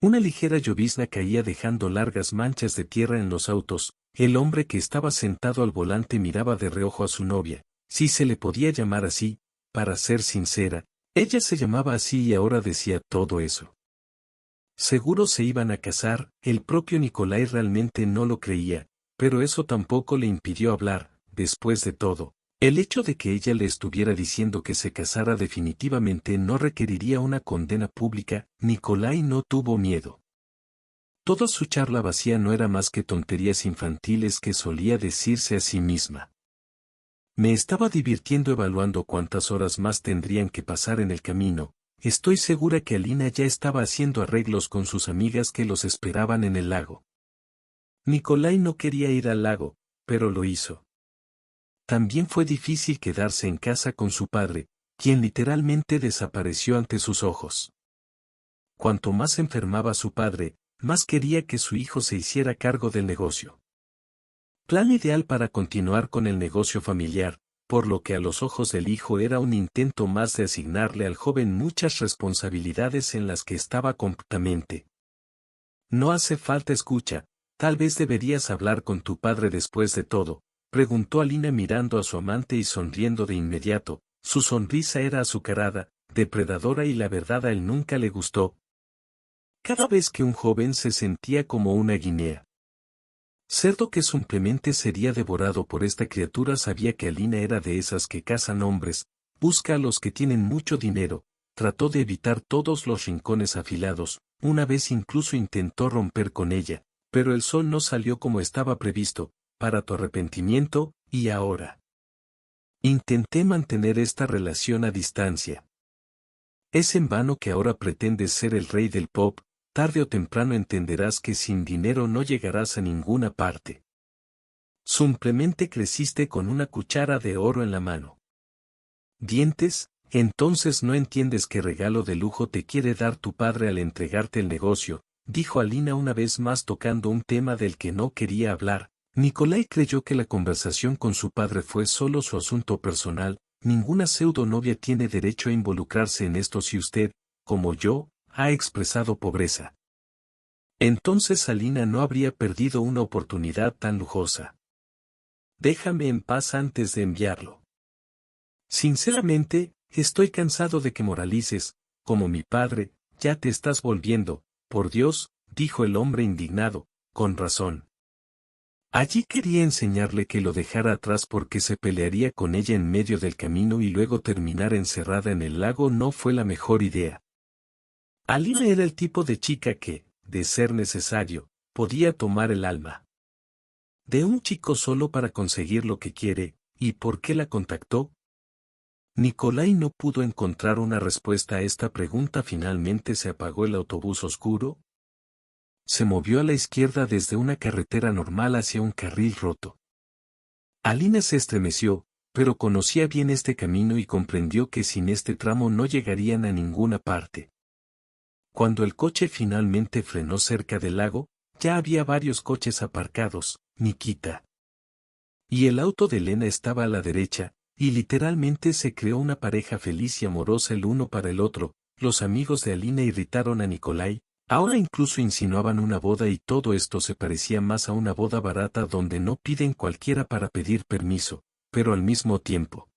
Una ligera llovizna caía dejando largas manchas de tierra en los autos. El hombre que estaba sentado al volante miraba de reojo a su novia, si se le podía llamar así, para ser sincera, ella se llamaba así y ahora decía todo eso. Seguro se iban a casar, el propio Nikolai realmente no lo creía, pero eso tampoco le impidió hablar. Después de todo, el hecho de que ella le estuviera diciendo que se casara definitivamente no requeriría una condena pública. Nikolai no tuvo miedo. Toda su charla vacía no era más que tonterías infantiles que solía decirse a sí misma. Me estaba divirtiendo evaluando cuántas horas más tendrían que pasar en el camino. Estoy segura que Alina ya estaba haciendo arreglos con sus amigas que los esperaban en el lago. Nikolai no quería ir al lago, pero lo hizo. También fue difícil quedarse en casa con su padre, quien literalmente desapareció ante sus ojos. Cuanto más enfermaba su padre, más quería que su hijo se hiciera cargo del negocio. Plan ideal para continuar con el negocio familiar, por lo que a los ojos del hijo era un intento más de asignarle al joven muchas responsabilidades en las que estaba completamente. No hace falta escucha, tal vez deberías hablar con tu padre después de todo, preguntó Alina mirando a su amante y sonriendo de inmediato. Su sonrisa era azucarada, depredadora y la verdad a él nunca le gustó. Cada vez que un joven se sentía como una guinea. Cerdo que simplemente sería devorado por esta criatura sabía que Alina era de esas que cazan hombres, busca a los que tienen mucho dinero, trató de evitar todos los rincones afilados, una vez incluso intentó romper con ella, pero el sol no salió como estaba previsto, para tu arrepentimiento, y ahora. Intenté mantener esta relación a distancia. Es en vano que ahora pretendes ser el rey del pop. Tarde o temprano entenderás que sin dinero no llegarás a ninguna parte. Simplemente creciste con una cuchara de oro en la mano. ¿Dientes? Entonces no entiendes qué regalo de lujo te quiere dar tu padre al entregarte el negocio, dijo Alina una vez más tocando un tema del que no quería hablar. Nikolai creyó que la conversación con su padre fue solo su asunto personal. Ninguna pseudo novia tiene derecho a involucrarse en esto si usted, como yo, ha expresado pobreza. Entonces Alina no habría perdido una oportunidad tan lujosa. Déjame en paz antes de enviarlo. Sinceramente, estoy cansado de que moralices, como mi padre, ya te estás volviendo, por Dios, dijo el hombre indignado, con razón. Allí quería enseñarle que lo dejara atrás porque se pelearía con ella en medio del camino y luego terminar encerrada en el lago no fue la mejor idea. Alina era el tipo de chica que, de ser necesario, podía tomar el alma de un chico solo para conseguir lo que quiere. ¿Y por qué la contactó? Nikolai no pudo encontrar una respuesta a esta pregunta. Finalmente se apagó el autobús oscuro. Se movió a la izquierda desde una carretera normal hacia un carril roto. Alina se estremeció, pero conocía bien este camino y comprendió que sin este tramo no llegarían a ninguna parte. Cuando el coche finalmente frenó cerca del lago, ya había varios coches aparcados. Nikita y el auto de Elena estaba a la derecha, y literalmente se creó una pareja feliz y amorosa el uno para el otro. Los amigos de Alina irritaron a Nikolai, ahora incluso insinuaban una boda y todo esto se parecía más a una boda barata donde no piden cualquiera para pedir permiso, pero al mismo tiempo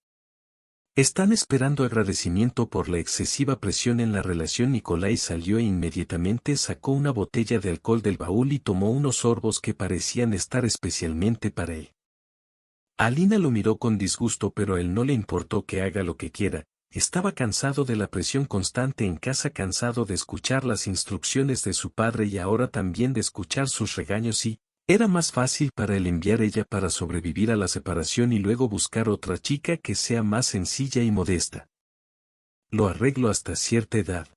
están esperando agradecimiento por la excesiva presión en la relación. Nikolai salió e inmediatamente sacó una botella de alcohol del baúl y tomó unos sorbos que parecían estar especialmente para él. Alina lo miró con disgusto, pero a él no le importó que haga lo que quiera. Estaba cansado de la presión constante en casa, cansado de escuchar las instrucciones de su padre y ahora también de escuchar sus regaños y, era más fácil para él enviar ella para sobrevivir a la separación y luego buscar otra chica que sea más sencilla y modesta. Lo arreglo hasta cierta edad.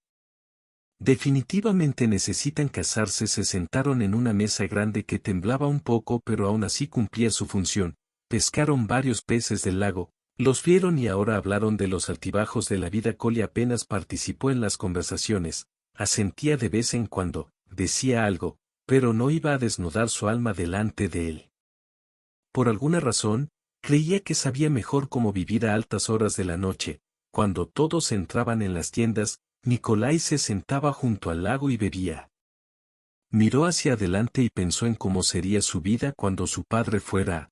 Definitivamente necesitan casarse. Se sentaron en una mesa grande que temblaba un poco pero aún así cumplía su función. Pescaron varios peces del lago, los vieron y ahora hablaron de los altibajos de la vida. Collie apenas participó en las conversaciones, asentía de vez en cuando, decía algo, pero no iba a desnudar su alma delante de él. Por alguna razón, creía que sabía mejor cómo vivir a altas horas de la noche. Cuando todos entraban en las tiendas, Nikolai se sentaba junto al lago y bebía. Miró hacia adelante y pensó en cómo sería su vida cuando su padre fuera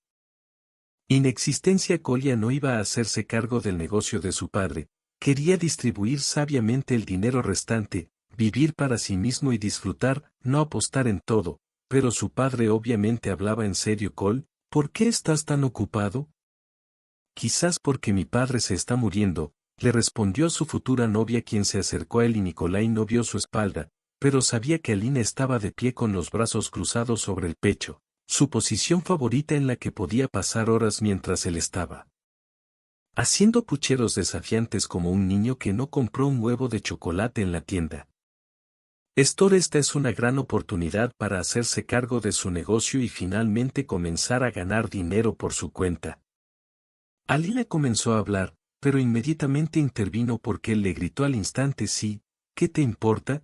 inexistencia. Kolya no iba a hacerse cargo del negocio de su padre, quería distribuir sabiamente el dinero restante, vivir para sí mismo y disfrutar, no apostar en todo, pero su padre obviamente hablaba en serio. Col, ¿por qué estás tan ocupado? Quizás porque mi padre se está muriendo, le respondió su futura novia, quien se acercó a él, y Nikolai no vio su espalda, pero sabía que Alina estaba de pie con los brazos cruzados sobre el pecho, su posición favorita en la que podía pasar horas mientras él estaba haciendo pucheros desafiantes como un niño que no compró un huevo de chocolate en la tienda. Esta es una gran oportunidad para hacerse cargo de su negocio y finalmente comenzar a ganar dinero por su cuenta. Alina comenzó a hablar, pero inmediatamente intervino porque él le gritó al instante: sí, ¿qué te importa?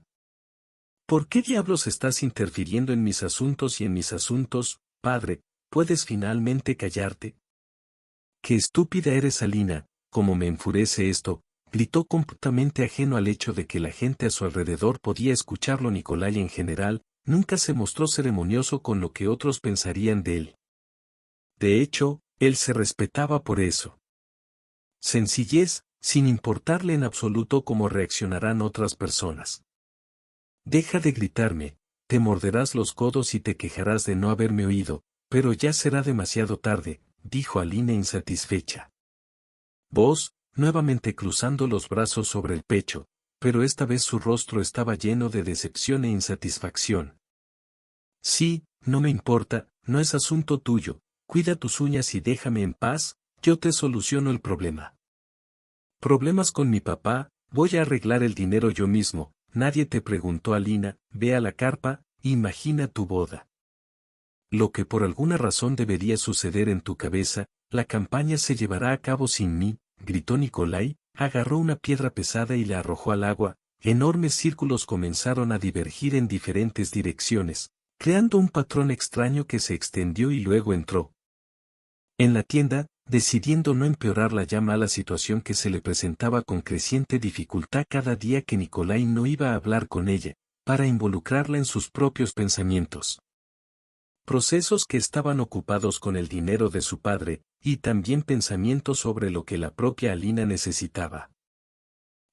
¿Por qué diablos estás interfiriendo en mis asuntos y en mis asuntos, padre? ¿Puedes finalmente callarte? ¡Qué estúpida eres, Alina! ¿Cómo me enfurece esto!, gritó completamente ajeno al hecho de que la gente a su alrededor podía escucharlo. Nikolai en general, nunca se mostró ceremonioso con lo que otros pensarían de él. De hecho, él se respetaba por eso. Sencillez, sin importarle en absoluto cómo reaccionarán otras personas. Deja de gritarme, te morderás los codos y te quejarás de no haberme oído, pero ya será demasiado tarde, dijo Alina insatisfecha. Vos, nuevamente cruzando los brazos sobre el pecho, pero esta vez su rostro estaba lleno de decepción e insatisfacción. Sí, no me importa, no es asunto tuyo, cuida tus uñas y déjame en paz, yo te soluciono el problema. ¿Problemas con mi papá? Voy a arreglar el dinero yo mismo. Nadie te preguntó, Alina, ve a la carpa, imagina tu boda. Lo que por alguna razón debería suceder en tu cabeza, la campaña se llevará a cabo sin mí, gritó Nikolai, agarró una piedra pesada y la arrojó al agua, enormes círculos comenzaron a divergir en diferentes direcciones, creando un patrón extraño que se extendió y luego entró en la tienda, decidiendo no empeorar la ya mala situación que se le presentaba con creciente dificultad cada día que Nikolai no iba a hablar con ella, para involucrarla en sus propios pensamientos. Procesos que estaban ocupados con el dinero de su padre, y también pensamientos sobre lo que la propia Alina necesitaba.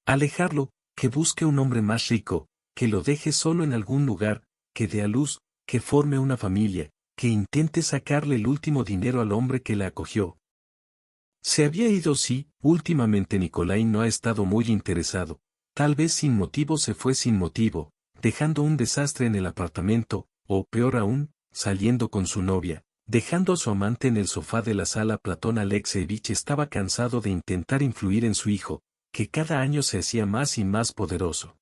Alejarlo, que busque un hombre más rico, que lo deje solo en algún lugar, que dé a luz, que forme una familia, que intente sacarle el último dinero al hombre que la acogió. Se había ido, sí, últimamente Nikolai no ha estado muy interesado, tal vez sin motivo se fue sin motivo, dejando un desastre en el apartamento, o peor aún, saliendo con su novia, dejando a su amante en el sofá de la sala. Platón Alexeevich estaba cansado de intentar influir en su hijo, que cada año se hacía más y más poderoso.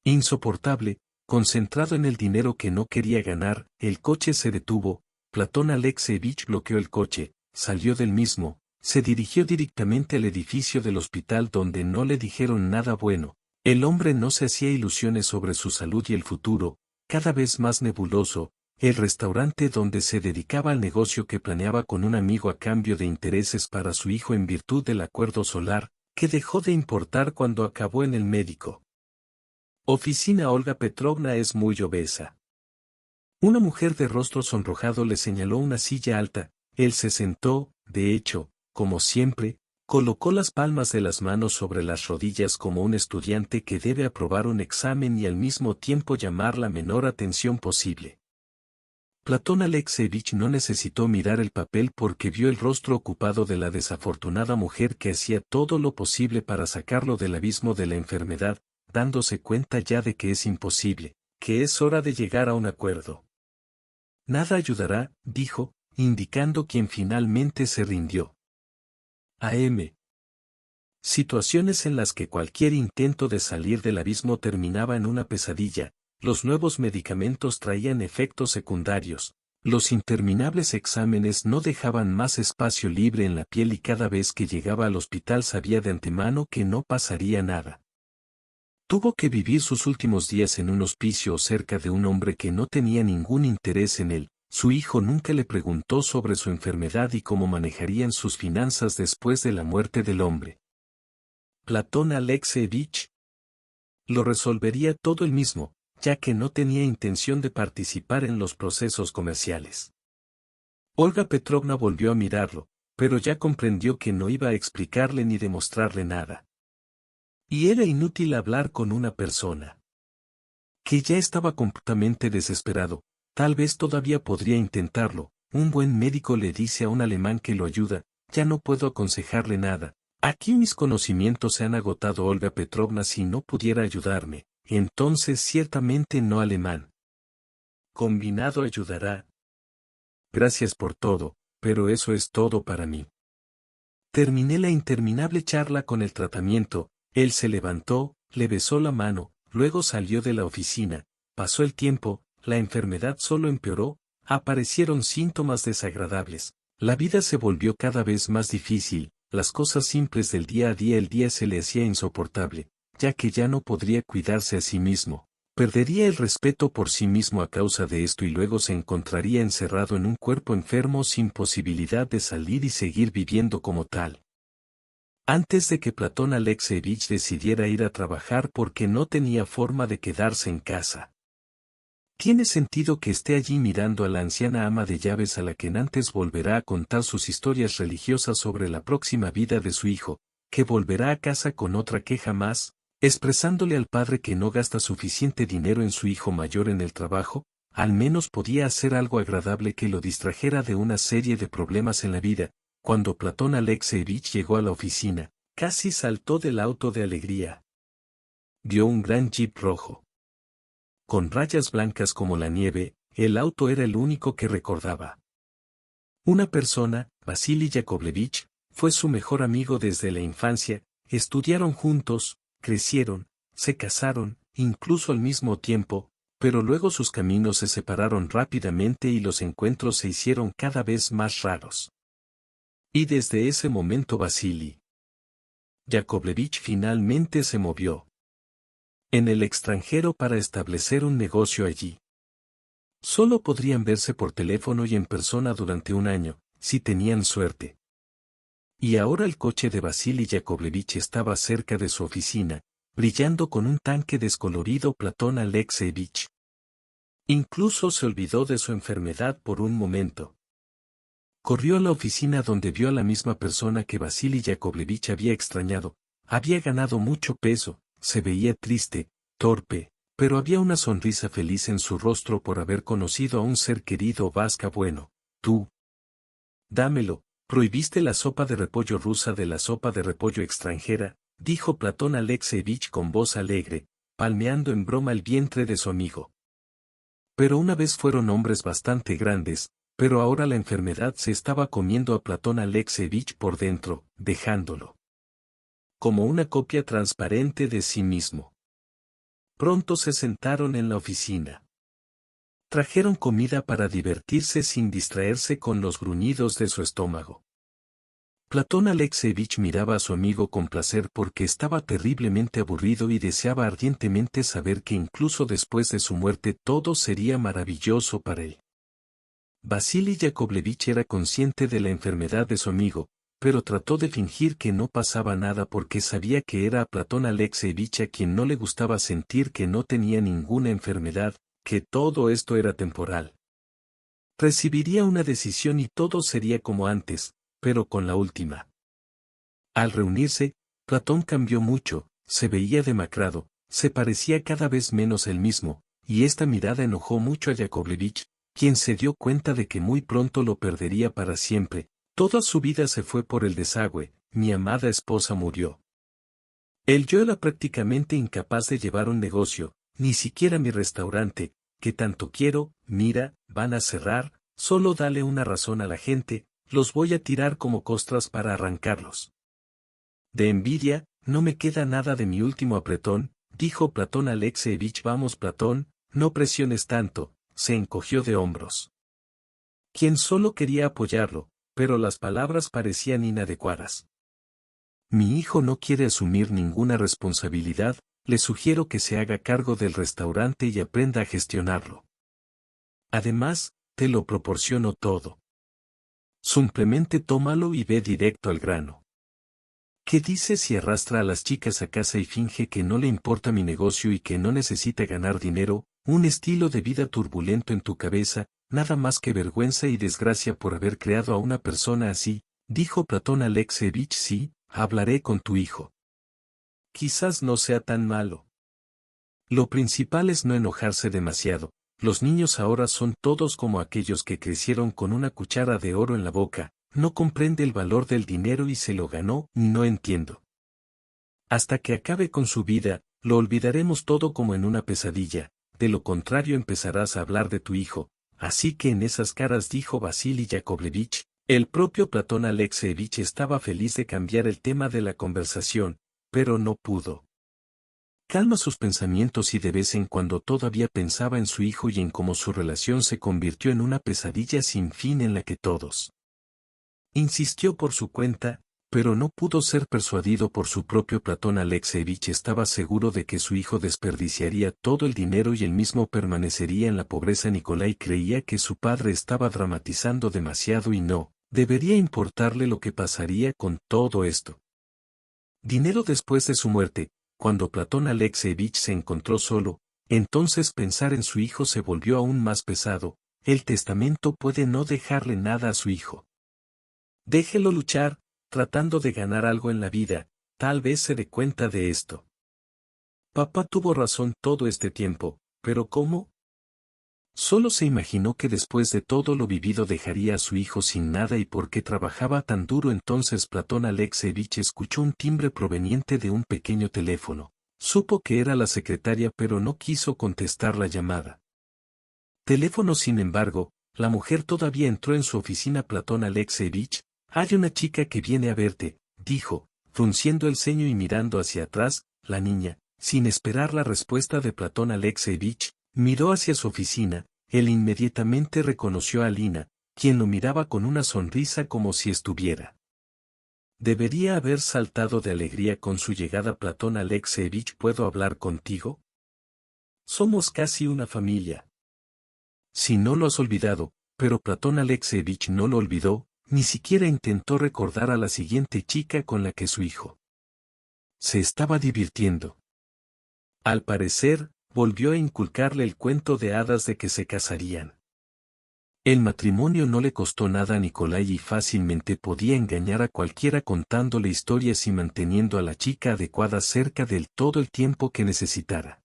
Insoportable, concentrado en el dinero que no quería ganar, el coche se detuvo, Platón Alexeevich bloqueó el coche, salió del mismo, se dirigió directamente al edificio del hospital donde no le dijeron nada bueno. El hombre no se hacía ilusiones sobre su salud y el futuro, cada vez más nebuloso, el restaurante donde se dedicaba al negocio que planeaba con un amigo a cambio de intereses para su hijo en virtud del acuerdo solar, que dejó de importar cuando acabó en el médico. Oficina. Olga Petrovna es muy obesa. Una mujer de rostro sonrojado le señaló una silla alta, él se sentó, de hecho, como siempre, colocó las palmas de las manos sobre las rodillas como un estudiante que debe aprobar un examen y al mismo tiempo llamar la menor atención posible. Platón Alexeevich no necesitó mirar el papel porque vio el rostro ocupado de la desafortunada mujer que hacía todo lo posible para sacarlo del abismo de la enfermedad, dándose cuenta ya de que es imposible, que es hora de llegar a un acuerdo. Nada ayudará, dijo, indicando quien finalmente se rindió. A.M. Situaciones en las que cualquier intento de salir del abismo terminaba en una pesadilla. Los nuevos medicamentos traían efectos secundarios, los interminables exámenes no dejaban más espacio libre en la piel y cada vez que llegaba al hospital sabía de antemano que no pasaría nada. Tuvo que vivir sus últimos días en un hospicio cerca de un hombre que no tenía ningún interés en él. Su hijo nunca le preguntó sobre su enfermedad y cómo manejarían sus finanzas después de la muerte del hombre. Platón Alexeevich lo resolvería todo él mismo. ya que no tenía intención de participar en los procesos comerciales. Olga Petrovna volvió a mirarlo, pero ya comprendió que no iba a explicarle ni demostrarle nada. Y era inútil hablar con una persona que ya estaba completamente desesperado. Tal vez todavía podría intentarlo. Un buen médico le dice a un alemán que lo ayuda, ya no puedo aconsejarle nada. Aquí mis conocimientos se han agotado. Olga Petrovna, si no pudiera ayudarme, entonces ciertamente no alemán combinado ayudará. Gracias por todo, pero eso es todo para mí. Terminé la interminable charla con el tratamiento. Él se levantó, le besó la mano, luego salió de la oficina. Pasó el tiempo, la enfermedad solo empeoró, aparecieron síntomas desagradables. La vida se volvió cada vez más difícil, las cosas simples del día a día, el día se le hacía insoportable, ya que ya no podría cuidarse a sí mismo. Perdería el respeto por sí mismo a causa de esto y luego se encontraría encerrado en un cuerpo enfermo sin posibilidad de salir y seguir viviendo como tal. Antes de que Platón Alexeyevich decidiera ir a trabajar porque no tenía forma de quedarse en casa. Tiene sentido que esté allí mirando a la anciana ama de llaves a la que antes volverá a contar sus historias religiosas sobre la próxima vida de su hijo, que volverá a casa con otra queja más, expresándole al padre que no gasta suficiente dinero en su hijo mayor en el trabajo. Al menos podía hacer algo agradable que lo distrajera de una serie de problemas en la vida. Cuando Platón Alexeyevich llegó a la oficina, casi saltó del auto de alegría. Vio un gran jeep rojo, con rayas blancas como la nieve. El auto era el único que recordaba. Una persona, Vasily Yakovlevich, fue su mejor amigo desde la infancia, estudiaron juntos, crecieron, se casaron, incluso al mismo tiempo, pero luego sus caminos se separaron rápidamente y los encuentros se hicieron cada vez más raros. Y desde ese momento Vasily Yakovlevich finalmente se movió en el extranjero para establecer un negocio allí. Solo podrían verse por teléfono y en persona durante un año, si tenían suerte. Y ahora el coche de Vasily Yakovlevich estaba cerca de su oficina, brillando con un tanque descolorido. Platón Alexeyevich incluso se olvidó de su enfermedad por un momento. Corrió a la oficina donde vio a la misma persona que Vasily Yakovlevich había extrañado. Había ganado mucho peso, se veía triste, torpe, pero había una sonrisa feliz en su rostro por haber conocido a un ser querido. Vasca, bueno, tú. Dámelo, prohibiste la sopa de repollo rusa de la sopa de repollo extranjera, dijo Platón Alexeyevich con voz alegre, palmeando en broma el vientre de su amigo. Pero una vez fueron hombres bastante grandes, pero ahora la enfermedad se estaba comiendo a Platón Alexeyevich por dentro, dejándolo como una copia transparente de sí mismo. Pronto se sentaron en la oficina. Trajeron comida para divertirse sin distraerse con los gruñidos de su estómago. Platón Alexeyevich miraba a su amigo con placer porque estaba terriblemente aburrido y deseaba ardientemente saber que incluso después de su muerte todo sería maravilloso para él. Vasily Yakovlevich era consciente de la enfermedad de su amigo, pero trató de fingir que no pasaba nada porque sabía que era a Platón Alexeyevich a quien no le gustaba sentir que no tenía ninguna enfermedad, que todo esto era temporal. Recibiría una decisión y todo sería como antes, pero con la última. Al reunirse, Platón cambió mucho, se veía demacrado, se parecía cada vez menos él mismo, y esta mirada enojó mucho a Yakovlevich, quien se dio cuenta de que muy pronto lo perdería para siempre. Toda su vida se fue por el desagüe, mi amada esposa murió. Yo era prácticamente incapaz de llevar un negocio, ni siquiera mi restaurante, que tanto quiero. Mira, van a cerrar, solo dale una razón a la gente, los voy a tirar como costras para arrancarlos. De envidia, no me queda nada de mi último apretón, dijo Platón Alexeyevich. Vamos Platón, no presiones tanto, se encogió de hombros. Quien solo quería apoyarlo, pero las palabras parecían inadecuadas. Mi hijo no quiere asumir ninguna responsabilidad, le sugiero que se haga cargo del restaurante y aprenda a gestionarlo. Además, te lo proporciono todo. Simplemente tómalo y ve directo al grano. ¿Qué dices si arrastra a las chicas a casa y finge que no le importa mi negocio y que no necesita ganar dinero? un estilo de vida turbulento en tu cabeza, nada más que vergüenza y desgracia por haber creado a una persona así, dijo Platón Alexeevich. Sí, hablaré con tu hijo. Quizás no sea tan malo. Lo principal es no enojarse demasiado. Los niños ahora son todos como aquellos que crecieron con una cuchara de oro en la boca, no comprende el valor del dinero y se lo ganó, no entiendo. Hasta que acabe con su vida, lo olvidaremos todo como en una pesadilla, de lo contrario empezarás a hablar de tu hijo, así que en esas caras dijo Vasili Yakovlevich, el propio Platón Alexeevich estaba feliz de cambiar el tema de la conversación, pero no pudo. Calma sus pensamientos y de vez en cuando todavía pensaba en su hijo y en cómo su relación se convirtió en una pesadilla sin fin en la que todos. Insistió por su cuenta, pero no pudo ser persuadido por su propio Platón Alexeevich estaba seguro de que su hijo desperdiciaría todo el dinero y él mismo permanecería en la pobreza. Nikolai creía que su padre estaba dramatizando demasiado y no, debería importarle lo que pasaría con todo esto. Dinero después de su muerte. Cuando Platón Alexeevich se encontró solo, entonces pensar en su hijo se volvió aún más pesado, el testamento puede no dejarle nada a su hijo. Déjelo luchar, tratando de ganar algo en la vida, tal vez se dé cuenta de esto. Papá tuvo razón todo este tiempo, pero ¿cómo? Solo se imaginó que después de todo lo vivido dejaría a su hijo sin nada y por qué trabajaba tan duro. Entonces Platón Alexeevich escuchó un timbre proveniente de un pequeño teléfono. Supo que era la secretaria pero no quiso contestar la llamada. Teléfono. Sin embargo, la mujer todavía entró en su oficina. Platón Alexeevich, hay una chica que viene a verte, dijo, frunciendo el ceño y mirando hacia atrás. La niña, sin esperar la respuesta de Platón Alexeevich, miró hacia su oficina. Él inmediatamente reconoció a Alina, quien lo miraba con una sonrisa como si estuviera. Debería haber saltado de alegría con su llegada. Platón Alexeevich, ¿puedo hablar contigo? Somos casi una familia. Si no lo has olvidado, pero Platón Alexeevich no lo olvidó, ni siquiera intentó recordar a la siguiente chica con la que su hijo se estaba divirtiendo. Al parecer, volvió a inculcarle el cuento de hadas de que se casarían. El matrimonio no le costó nada a Nikolai y fácilmente podía engañar a cualquiera contándole historias y manteniendo a la chica adecuada cerca del todo el tiempo que necesitara.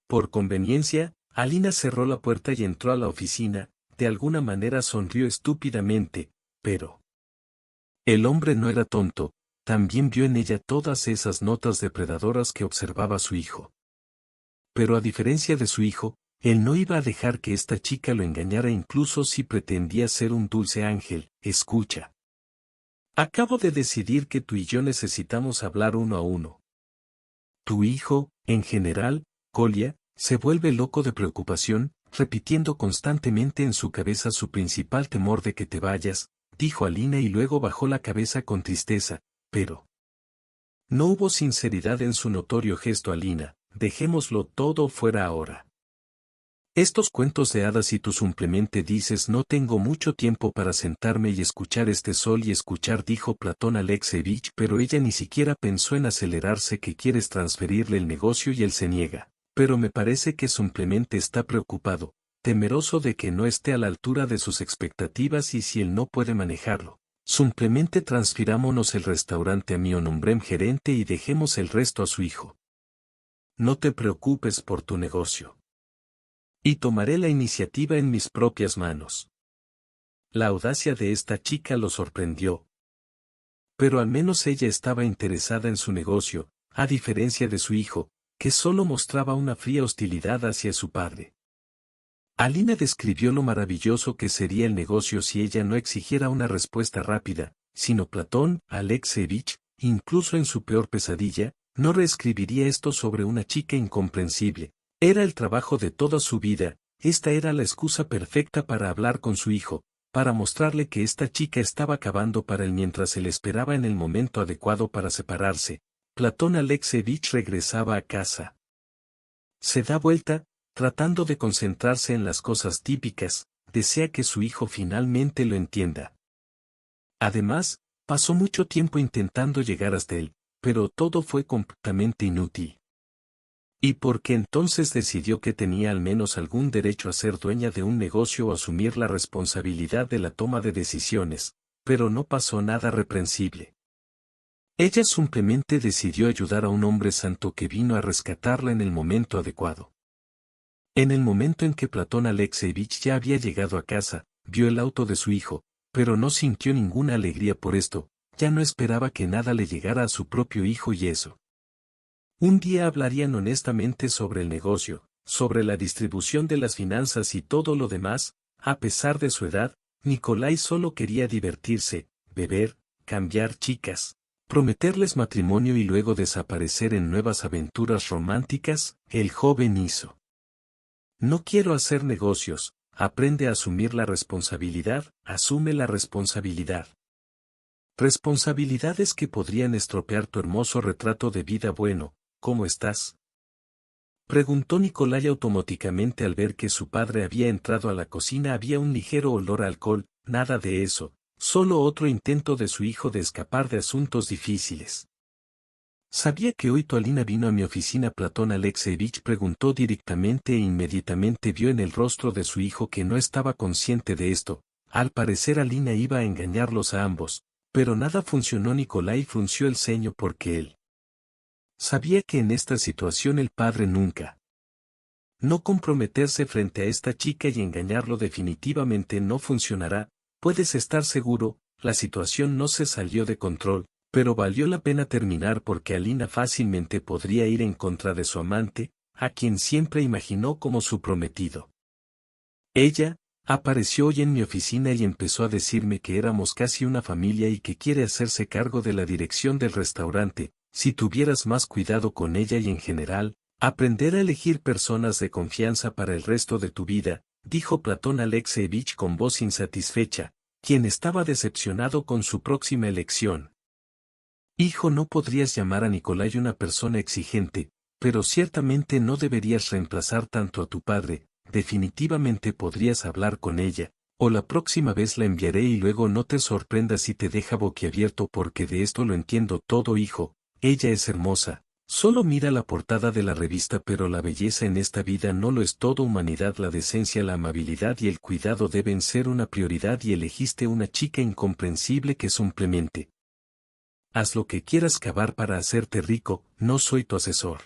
Por conveniencia, Alina cerró la puerta y entró a la oficina, de alguna manera sonrió estúpidamente, pero el hombre no era tonto, también vio en ella todas esas notas depredadoras que observaba su hijo. Pero a diferencia de su hijo, él no iba a dejar que esta chica lo engañara incluso si pretendía ser un dulce ángel. Escucha. Acabo de decidir que tú y yo necesitamos hablar uno a uno. Tu hijo, en general, Kolya, se vuelve loco de preocupación, repitiendo constantemente en su cabeza su principal temor de que te vayas, dijo Alina y luego bajó la cabeza con tristeza, pero no hubo sinceridad en su notorio gesto. Alina, dejémoslo todo fuera ahora. Estos cuentos de hadas y tú simplemente dices no tengo mucho tiempo para sentarme y escuchar este sol y escuchar, dijo Platón Alexeevich, pero ella ni siquiera pensó en acelerarse. Que quieres transferirle el negocio y él se niega, pero me parece que simplemente está preocupado, temeroso de que no esté a la altura de sus expectativas y si él no puede manejarlo. Simplemente transfirámonos el restaurante a mí o nombrem gerente y dejemos el resto a su hijo. No te preocupes por tu negocio. Y tomaré la iniciativa en mis propias manos. La audacia de esta chica lo sorprendió. Pero al menos ella estaba interesada en su negocio, a diferencia de su hijo, que solo mostraba una fría hostilidad hacia su padre. Alina describió lo maravilloso que sería el negocio si ella no exigiera una respuesta rápida, sino Platón Alexeevich, incluso en su peor pesadilla, no reescribiría esto sobre una chica incomprensible. Era el trabajo de toda su vida, esta era la excusa perfecta para hablar con su hijo, para mostrarle que esta chica estaba acabando para él mientras él esperaba en el momento adecuado para separarse. Platón Alexeevich regresaba a casa. Se da vuelta, tratando de concentrarse en las cosas típicas, desea que su hijo finalmente lo entienda. Además, pasó mucho tiempo intentando llegar hasta él, pero todo fue completamente inútil. Y porque entonces decidió que tenía al menos algún derecho a ser dueña de un negocio o asumir la responsabilidad de la toma de decisiones, pero no pasó nada reprensible. Ella simplemente decidió ayudar a un hombre santo que vino a rescatarla en el momento adecuado. En el momento en que Platón Alexeyevich ya había llegado a casa, vio el auto de su hijo, pero no sintió ninguna alegría por esto, ya no esperaba que nada le llegara a su propio hijo y eso. Un día hablarían honestamente sobre el negocio, sobre la distribución de las finanzas y todo lo demás. A pesar de su edad, Nikolai solo quería divertirse, beber, cambiar chicas, prometerles matrimonio y luego desaparecer en nuevas aventuras románticas. El joven hizo. No quiero hacer negocios, aprende a asumir la responsabilidad, asume la responsabilidad. Responsabilidades que podrían estropear tu hermoso retrato de vida. Bueno, ¿cómo estás?, preguntó Nikolai automáticamente al ver que su padre había entrado a la cocina. Había un ligero olor a alcohol, nada de eso, solo otro intento de su hijo de escapar de asuntos difíciles. ¿Sabía que hoy tu Alina vino a mi oficina? Platón Alexeyevich preguntó directamente e inmediatamente vio en el rostro de su hijo que no estaba consciente de esto. Al parecer Alina iba a engañarlos a ambos, pero nada funcionó. Nikolai frunció el ceño porque él sabía que en esta situación el padre nunca. No comprometerse frente a esta chica y engañarlo definitivamente no funcionará. Puedes estar seguro, la situación no se salió de control, pero valió la pena terminar porque Alina fácilmente podría ir en contra de su amante, a quien siempre imaginó como su prometido. Ella apareció hoy en mi oficina y empezó a decirme que éramos casi una familia y que quiere hacerse cargo de la dirección del restaurante. Si tuvieras más cuidado con ella y en general, aprender a elegir personas de confianza para el resto de tu vida, dijo Platón Alexeyevich con voz insatisfecha, quien estaba decepcionado con su próxima elección. Hijo, no podrías llamar a Nikolai una persona exigente, pero ciertamente no deberías reemplazar tanto a tu padre. Definitivamente podrías hablar con ella, o la próxima vez la enviaré y luego no te sorprendas si te deja boquiabierto porque de esto lo entiendo todo. Hijo, ella es hermosa, solo mira la portada de la revista, pero la belleza en esta vida no lo es todo. Humanidad, la decencia, la amabilidad y el cuidado deben ser una prioridad y elegiste una chica incomprensible que simplemente. Haz lo que quieras cavar para hacerte rico, no soy tu asesor.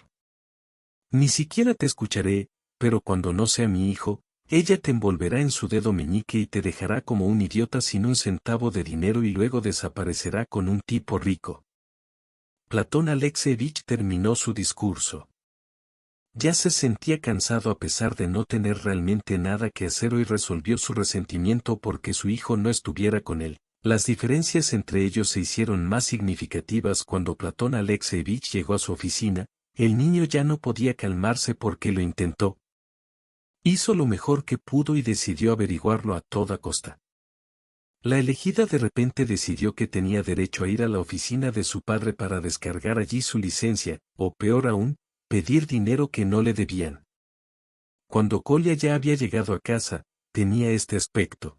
Ni siquiera te escucharé, pero cuando no sea mi hijo, ella te envolverá en su dedo meñique y te dejará como un idiota sin un centavo de dinero y luego desaparecerá con un tipo rico. Platón Alexeyevich terminó su discurso. Ya se sentía cansado a pesar de no tener realmente nada que hacer. Hoy resolvió su resentimiento porque su hijo no estuviera con él. Las diferencias entre ellos se hicieron más significativas cuando Platón Alexeyevich llegó a su oficina. El niño ya no podía calmarse porque lo intentó. Hizo lo mejor que pudo y decidió averiguarlo a toda costa. La elegida de repente decidió que tenía derecho a ir a la oficina de su padre para descargar allí su licencia, o peor aún, pedir dinero que no le debían. Cuando Kolya ya había llegado a casa, tenía este aspecto.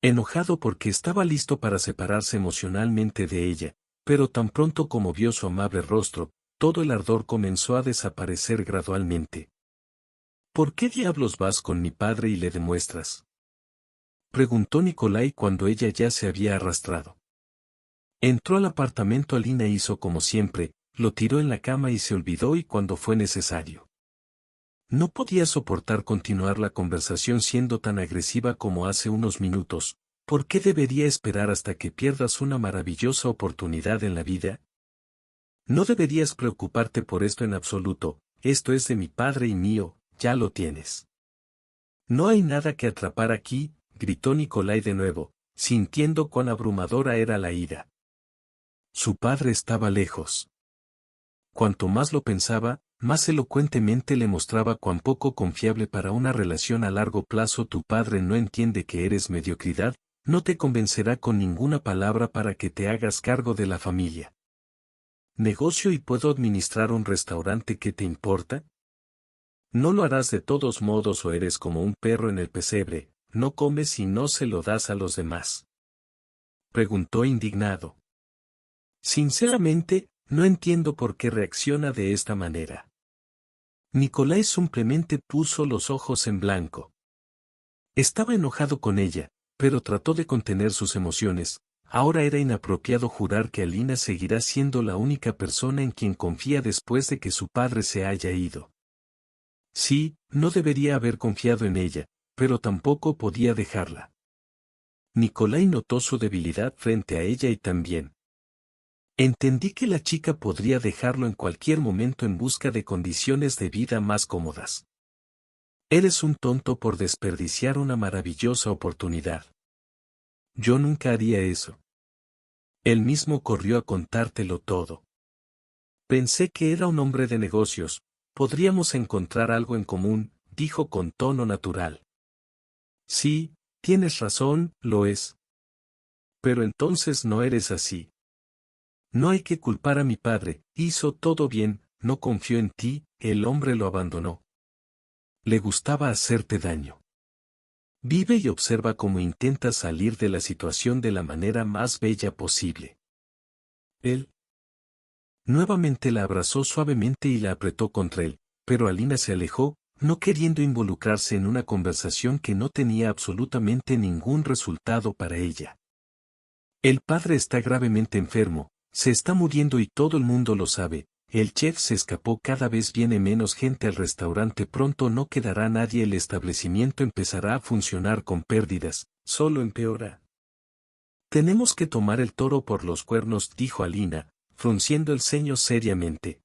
Enojado porque estaba listo para separarse emocionalmente de ella, pero tan pronto como vio su amable rostro, todo el ardor comenzó a desaparecer gradualmente. ¿Por qué diablos vas con mi padre y le demuestras?, preguntó Nikolai cuando ella ya se había arrastrado. Entró al apartamento. Alina hizo como siempre, lo tiró en la cama y se olvidó, y cuando fue necesario. No podía soportar continuar la conversación siendo tan agresiva como hace unos minutos. ¿Por qué debería esperar hasta que pierdas una maravillosa oportunidad en la vida? No deberías preocuparte por esto en absoluto, esto es de mi padre y mío, ya lo tienes. No hay nada que atrapar aquí, gritó Nikolai de nuevo, sintiendo cuán abrumadora era la ira. Su padre estaba lejos. Cuanto más lo pensaba, más elocuentemente le mostraba cuán poco confiable para una relación a largo plazo. Tu padre no entiende que eres mediocridad, no te convencerá con ninguna palabra para que te hagas cargo de la familia. Negocio y puedo administrar un restaurante. ¿Qué te importa? No lo harás de todos modos o eres como un perro en el pesebre, no comes y no se lo das a los demás. Preguntó indignado. Sinceramente, no entiendo por qué reacciona de esta manera. Nikolai simplemente puso los ojos en blanco. Estaba enojado con ella, pero trató de contener sus emociones. Ahora era inapropiado jurar que Alina seguirá siendo la única persona en quien confía después de que su padre se haya ido. Sí, no debería haber confiado en ella, pero tampoco podía dejarla. Nikolai notó su debilidad frente a ella y también. Entendí que la chica podría dejarlo en cualquier momento en busca de condiciones de vida más cómodas. Eres un tonto por desperdiciar una maravillosa oportunidad. Yo nunca haría eso. Él mismo corrió a contártelo todo. Pensé que era un hombre de negocios, podríamos encontrar algo en común, dijo con tono natural. Sí, tienes razón, lo es. Pero entonces no eres así. No hay que culpar a mi padre, hizo todo bien, no confió en ti, el hombre lo abandonó. Le gustaba hacerte daño. Vive y observa cómo intenta salir de la situación de la manera más bella posible. Él nuevamente la abrazó suavemente y la apretó contra él, pero Alina se alejó, no queriendo involucrarse en una conversación que no tenía absolutamente ningún resultado para ella. El padre está gravemente enfermo, se está muriendo y todo el mundo lo sabe. El chef se escapó, cada vez viene menos gente al restaurante, pronto no quedará nadie, el establecimiento empezará a funcionar con pérdidas, solo empeora. Tenemos que tomar el toro por los cuernos, dijo Alina, frunciendo el ceño seriamente.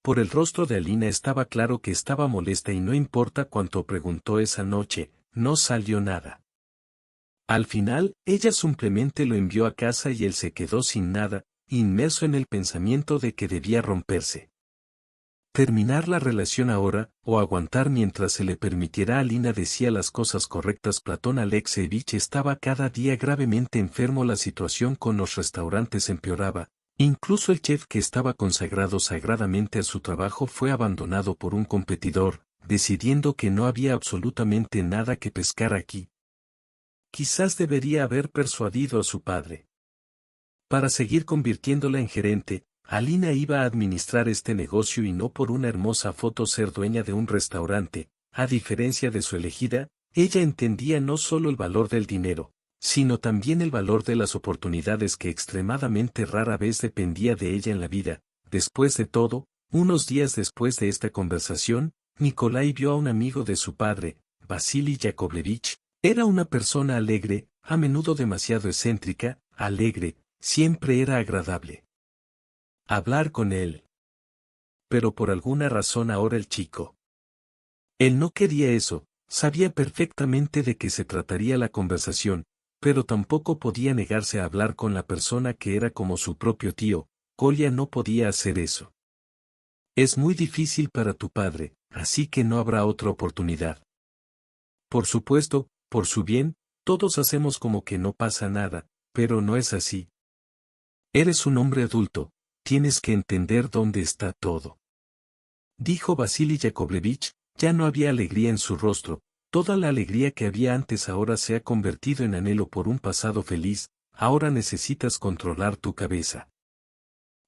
Por el rostro de Alina estaba claro que estaba molesta y no importa cuánto preguntó esa noche, no salió nada. Al final, ella simplemente lo envió a casa y él se quedó sin nada, inmerso en el pensamiento de que debía romperse. Terminar la relación ahora, o aguantar mientras se le permitiera. Alina decía las cosas correctas. Platón Alexeyevich estaba cada día gravemente enfermo, la situación con los restaurantes empeoraba, incluso el chef que estaba consagrado sagradamente a su trabajo fue abandonado por un competidor, decidiendo que no había absolutamente nada que pescar aquí. Quizás debería haber persuadido a su padre para seguir convirtiéndola en gerente. Alina iba a administrar este negocio y no por una hermosa foto ser dueña de un restaurante. A diferencia de su elegida, ella entendía no solo el valor del dinero, sino también el valor de las oportunidades que extremadamente rara vez dependía de ella en la vida. Después de todo, unos días después de esta conversación, Nikolai vio a un amigo de su padre, Vasily Yakovlevich. Era una persona alegre, a menudo demasiado excéntrica, alegre, siempre era agradable hablar con él. Pero por alguna razón ahora el chico. Él no quería eso, sabía perfectamente de qué se trataría la conversación, pero tampoco podía negarse a hablar con la persona que era como su propio tío. Kolya no podía hacer eso. Es muy difícil para tu padre, así que no habrá otra oportunidad. Por supuesto, por su bien, todos hacemos como que no pasa nada, pero no es así. Eres un hombre adulto, tienes que entender dónde está todo. Dijo Vasily Yakovlevich, ya no había alegría en su rostro, toda la alegría que había antes ahora se ha convertido en anhelo por un pasado feliz. Ahora necesitas controlar tu cabeza.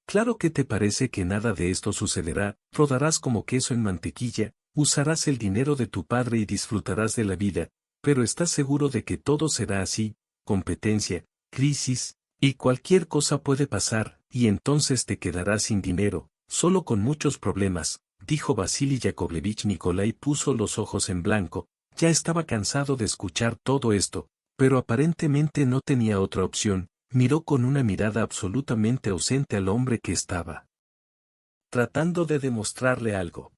Claro que te parece que nada de esto sucederá, rodarás como queso en mantequilla, usarás el dinero de tu padre y disfrutarás de la vida, pero estás seguro de que todo será así, competencia, crisis, y cualquier cosa puede pasar, y entonces te quedarás sin dinero, solo con muchos problemas, dijo Vasily Yakovlevich. Nikolai puso los ojos en blanco, ya estaba cansado de escuchar todo esto, pero aparentemente no tenía otra opción. Miró con una mirada absolutamente ausente al hombre que estaba tratando de demostrarle algo.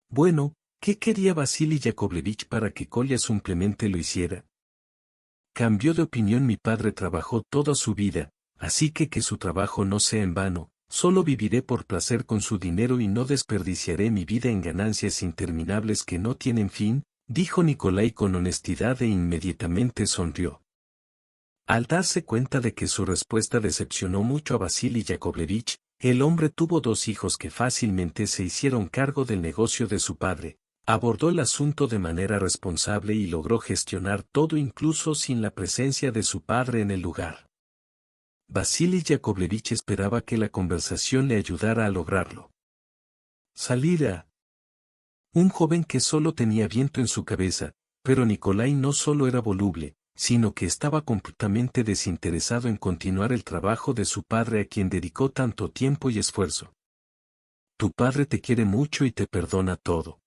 Bueno, ¿qué quería Vasily Yakovlevich para que Kolya simplemente lo hiciera? Cambió de opinión. Mi padre trabajó toda su vida, así que su trabajo no sea en vano, solo viviré por placer con su dinero y no desperdiciaré mi vida en ganancias interminables que no tienen fin, dijo Nikolai con honestidad e inmediatamente sonrió. Al darse cuenta de que su respuesta decepcionó mucho a Vasily Yakovlevich, el hombre tuvo 2 hijos que fácilmente se hicieron cargo del negocio de su padre, abordó el asunto de manera responsable y logró gestionar todo incluso sin la presencia de su padre en el lugar. Vasily Yakovlevich esperaba que la conversación le ayudara a lograrlo. Salir a Un joven que solo tenía viento en su cabeza, pero Nikolai no solo era voluble, sino que estaba completamente desinteresado en continuar el trabajo de su padre a quien dedicó tanto tiempo y esfuerzo. Tu padre te quiere mucho y te perdona todo.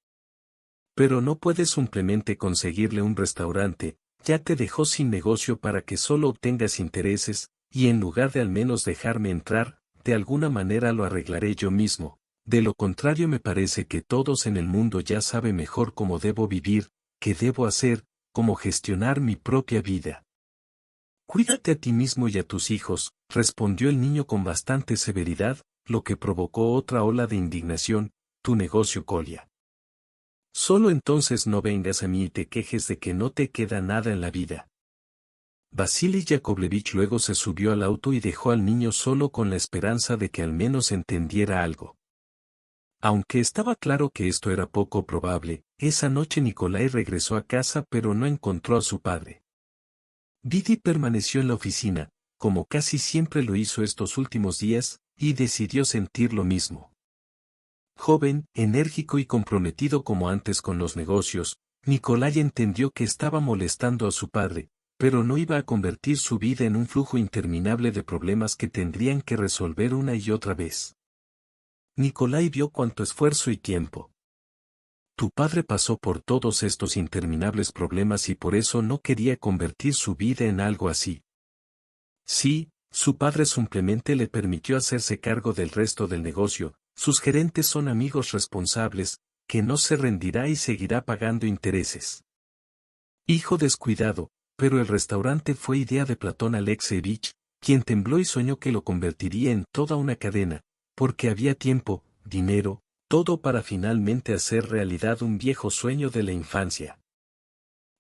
Pero no puedes simplemente conseguirle un restaurante, ya te dejó sin negocio para que solo obtengas intereses, y en lugar de al menos dejarme entrar, de alguna manera lo arreglaré yo mismo. De lo contrario me parece que todos en el mundo ya saben mejor cómo debo vivir, qué debo hacer, cómo gestionar mi propia vida. Cuídate a ti mismo y a tus hijos, respondió el niño con bastante severidad, lo que provocó otra ola de indignación. Tu negocio, Kolya. Solo entonces no vengas a mí y te quejes de que no te queda nada en la vida. Vasily Yakovlevich luego se subió al auto y dejó al niño solo con la esperanza de que al menos entendiera algo. Aunque estaba claro que esto era poco probable, esa noche Nikolai regresó a casa pero no encontró a su padre. Didi permaneció en la oficina, como casi siempre lo hizo estos últimos días, y decidió sentir lo mismo. Joven, enérgico y comprometido como antes con los negocios, Nikolai entendió que estaba molestando a su padre, pero no iba a convertir su vida en un flujo interminable de problemas que tendrían que resolver una y otra vez. Nikolai vio cuánto esfuerzo y tiempo. Tu padre pasó por todos estos interminables problemas y por eso no quería convertir su vida en algo así. Sí, su padre simplemente le permitió hacerse cargo del resto del negocio. Sus gerentes son amigos responsables, que no se rendirá y seguirá pagando intereses. Hijo descuidado, pero el restaurante fue idea de Platón Alexeyevich, quien tembló y soñó que lo convertiría en toda una cadena, porque había tiempo, dinero, todo para finalmente hacer realidad un viejo sueño de la infancia.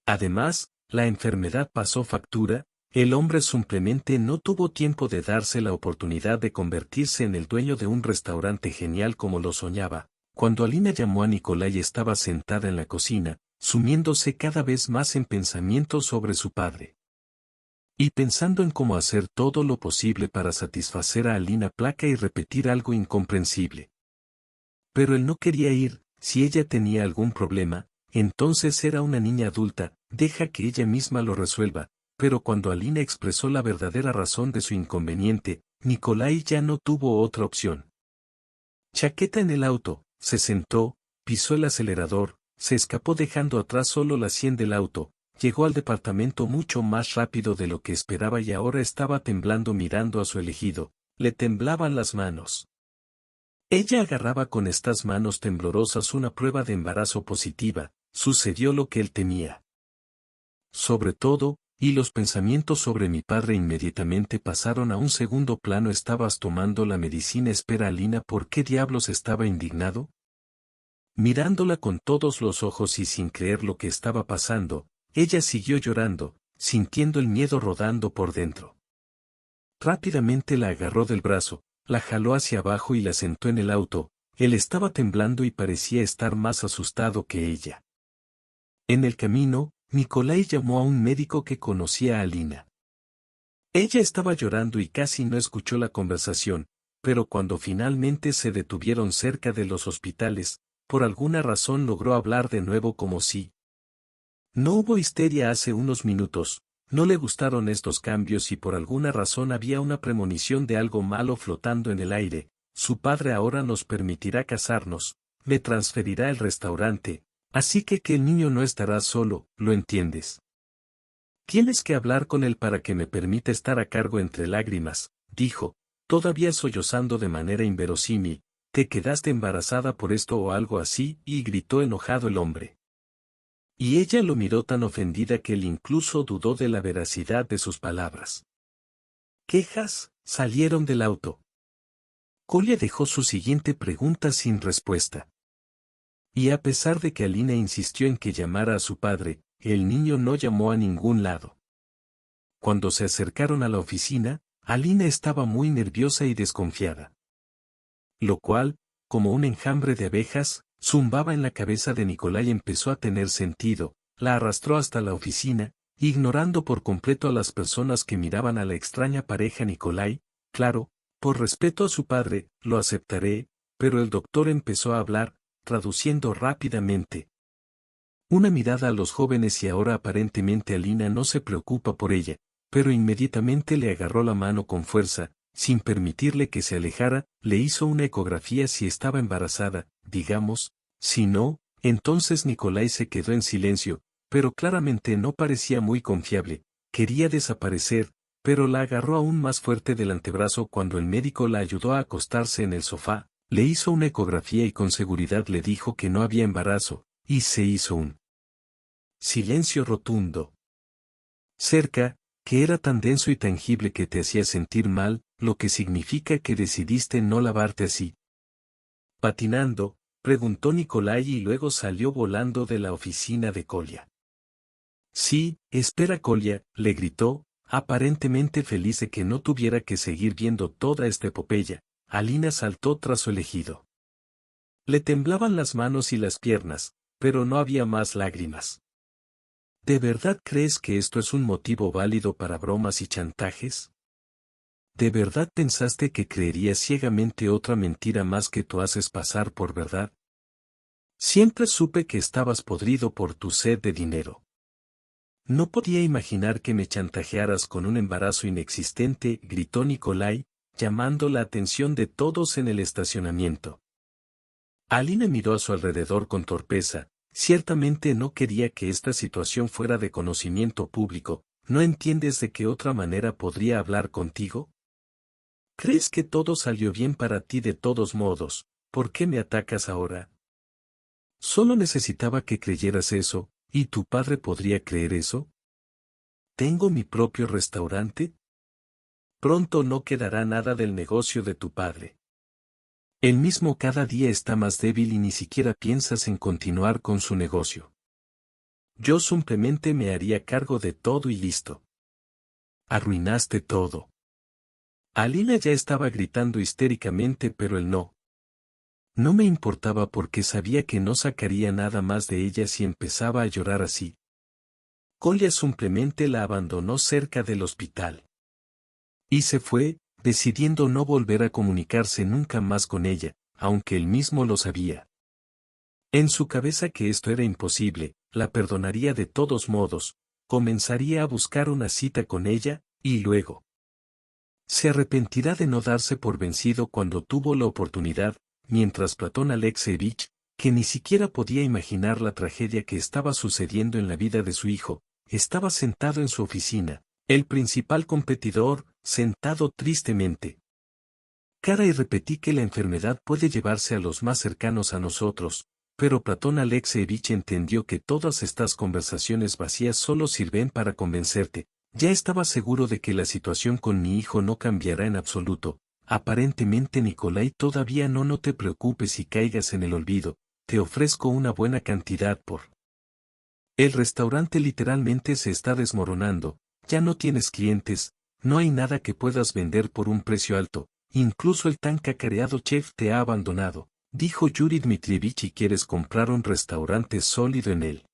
Además, la enfermedad pasó factura. El hombre simplemente no tuvo tiempo de darse la oportunidad de convertirse en el dueño de un restaurante genial como lo soñaba. Cuando Alina llamó a Nikolai estaba sentada en la cocina, sumiéndose cada vez más en pensamientos sobre su padre. Y pensando en cómo hacer todo lo posible para satisfacer a Alina placa y repetir algo incomprensible. Pero él no quería ir, si ella tenía algún problema, entonces era una niña adulta, deja que ella misma lo resuelva. Pero cuando Alina expresó la verdadera razón de su inconveniente, Nikolai ya no tuvo otra opción. Chaqueta en el auto, se sentó, pisó el acelerador, se escapó dejando atrás solo la sien del auto, llegó al departamento mucho más rápido de lo que esperaba y ahora estaba temblando mirando a su elegido, le temblaban las manos. Ella agarraba con estas manos temblorosas una prueba de embarazo positiva, sucedió lo que él temía. Sobre todo, y los pensamientos sobre mi padre inmediatamente pasaron a un segundo plano. ¿Estabas tomando la medicina? Espera Alina, ¿por qué diablos estaba indignado? Mirándola con todos los ojos y sin creer lo que estaba pasando, ella siguió llorando, sintiendo el miedo rodando por dentro. Rápidamente la agarró del brazo, la jaló hacia abajo y la sentó en el auto. Él estaba temblando y parecía estar más asustado que ella. En el camino, Nikolai llamó a un médico que conocía a Alina. Ella estaba llorando y casi no escuchó la conversación, pero cuando finalmente se detuvieron cerca de los hospitales, por alguna razón logró hablar de nuevo como si. No hubo histeria hace unos minutos, no le gustaron estos cambios y por alguna razón había una premonición de algo malo flotando en el aire. Su padre ahora nos permitirá casarnos, me transferirá el restaurante. Así que el niño no estará solo, ¿lo entiendes? Tienes que hablar con él para que me permita estar a cargo. Entre lágrimas, dijo, todavía sollozando de manera inverosímil, ¿te quedaste embarazada por esto o algo así? Y gritó enojado el hombre. Y ella lo miró tan ofendida que él incluso dudó de la veracidad de sus palabras. Quejas salieron del auto. Kolya dejó su siguiente pregunta sin respuesta. Y a pesar de que Alina insistió en que llamara a su padre, el niño no llamó a ningún lado. Cuando se acercaron a la oficina, Alina estaba muy nerviosa y desconfiada. Lo cual, como un enjambre de abejas, zumbaba en la cabeza de Nikolai. Empezó a tener sentido, la arrastró hasta la oficina, ignorando por completo a las personas que miraban a la extraña pareja. Nikolai, claro, por respeto a su padre, lo aceptaré, pero el doctor empezó a hablar. traduciendo rápidamente. Una mirada a los jóvenes y ahora aparentemente Alina no se preocupa por ella, pero inmediatamente le agarró la mano con fuerza, sin permitirle que se alejara, le hizo una ecografía si estaba embarazada, digamos, si no, entonces Nikolai se quedó en silencio, pero claramente no parecía muy confiable, quería desaparecer, pero la agarró aún más fuerte del antebrazo cuando el médico la ayudó a acostarse en el sofá, le hizo una ecografía y con seguridad le dijo que no había embarazo, y se hizo un silencio rotundo. Cerca, que era tan denso y tangible que te hacía sentir mal, lo que significa que decidiste no lavarte así. Patinando, preguntó Nikolai y luego salió volando de la oficina de Kolya. Sí, espera Kolya, le gritó, aparentemente feliz de que no tuviera que seguir viendo toda esta epopeya. Alina saltó tras su elegido. Le temblaban las manos y las piernas, pero no había más lágrimas. ¿De verdad crees que esto es un motivo válido para bromas y chantajes? ¿De verdad pensaste que creerías ciegamente otra mentira más que tú haces pasar por verdad? Siempre supe que estabas podrido por tu sed de dinero. No podía imaginar que me chantajearas con un embarazo inexistente, gritó Nikolai, llamando la atención de todos en el estacionamiento. Alina miró a su alrededor con torpeza, ciertamente no quería que esta situación fuera de conocimiento público. ¿No entiendes de qué otra manera podría hablar contigo? ¿Crees que todo salió bien para ti de todos modos? ¿Por qué me atacas ahora? Solo necesitaba que creyeras eso, ¿y tu padre podría creer eso? ¿Tengo mi propio restaurante? Pronto no quedará nada del negocio de tu padre. Él mismo cada día está más débil y ni siquiera piensas en continuar con su negocio. Yo simplemente me haría cargo de todo y listo. Arruinaste todo. Alina ya estaba gritando histéricamente, pero él no. No me importaba porque sabía que no sacaría nada más de ella si empezaba a llorar así. Kolya simplemente la abandonó cerca del hospital. Y se fue, decidiendo no volver a comunicarse nunca más con ella, aunque él mismo lo sabía. En su cabeza que esto era imposible, la perdonaría de todos modos, comenzaría a buscar una cita con ella, y luego se arrepentirá de no darse por vencido cuando tuvo la oportunidad, mientras Platón Alexeyevich, que ni siquiera podía imaginar la tragedia que estaba sucediendo en la vida de su hijo, estaba sentado en su oficina, el principal competidor, sentado tristemente. Cara y repetí que la enfermedad puede llevarse a los más cercanos a nosotros, pero Platón Alexeyevich entendió que todas estas conversaciones vacías solo sirven para convencerte. Ya estaba seguro de que la situación con mi hijo no cambiará en absoluto. Aparentemente Nikolai todavía no te preocupes y caigas en el olvido, te ofrezco una buena cantidad por... El restaurante literalmente se está desmoronando, ya no tienes clientes, no hay nada que puedas vender por un precio alto, incluso el tan cacareado chef te ha abandonado, dijo Yuri Dmitrievich y quieres comprar un restaurante sólido en él.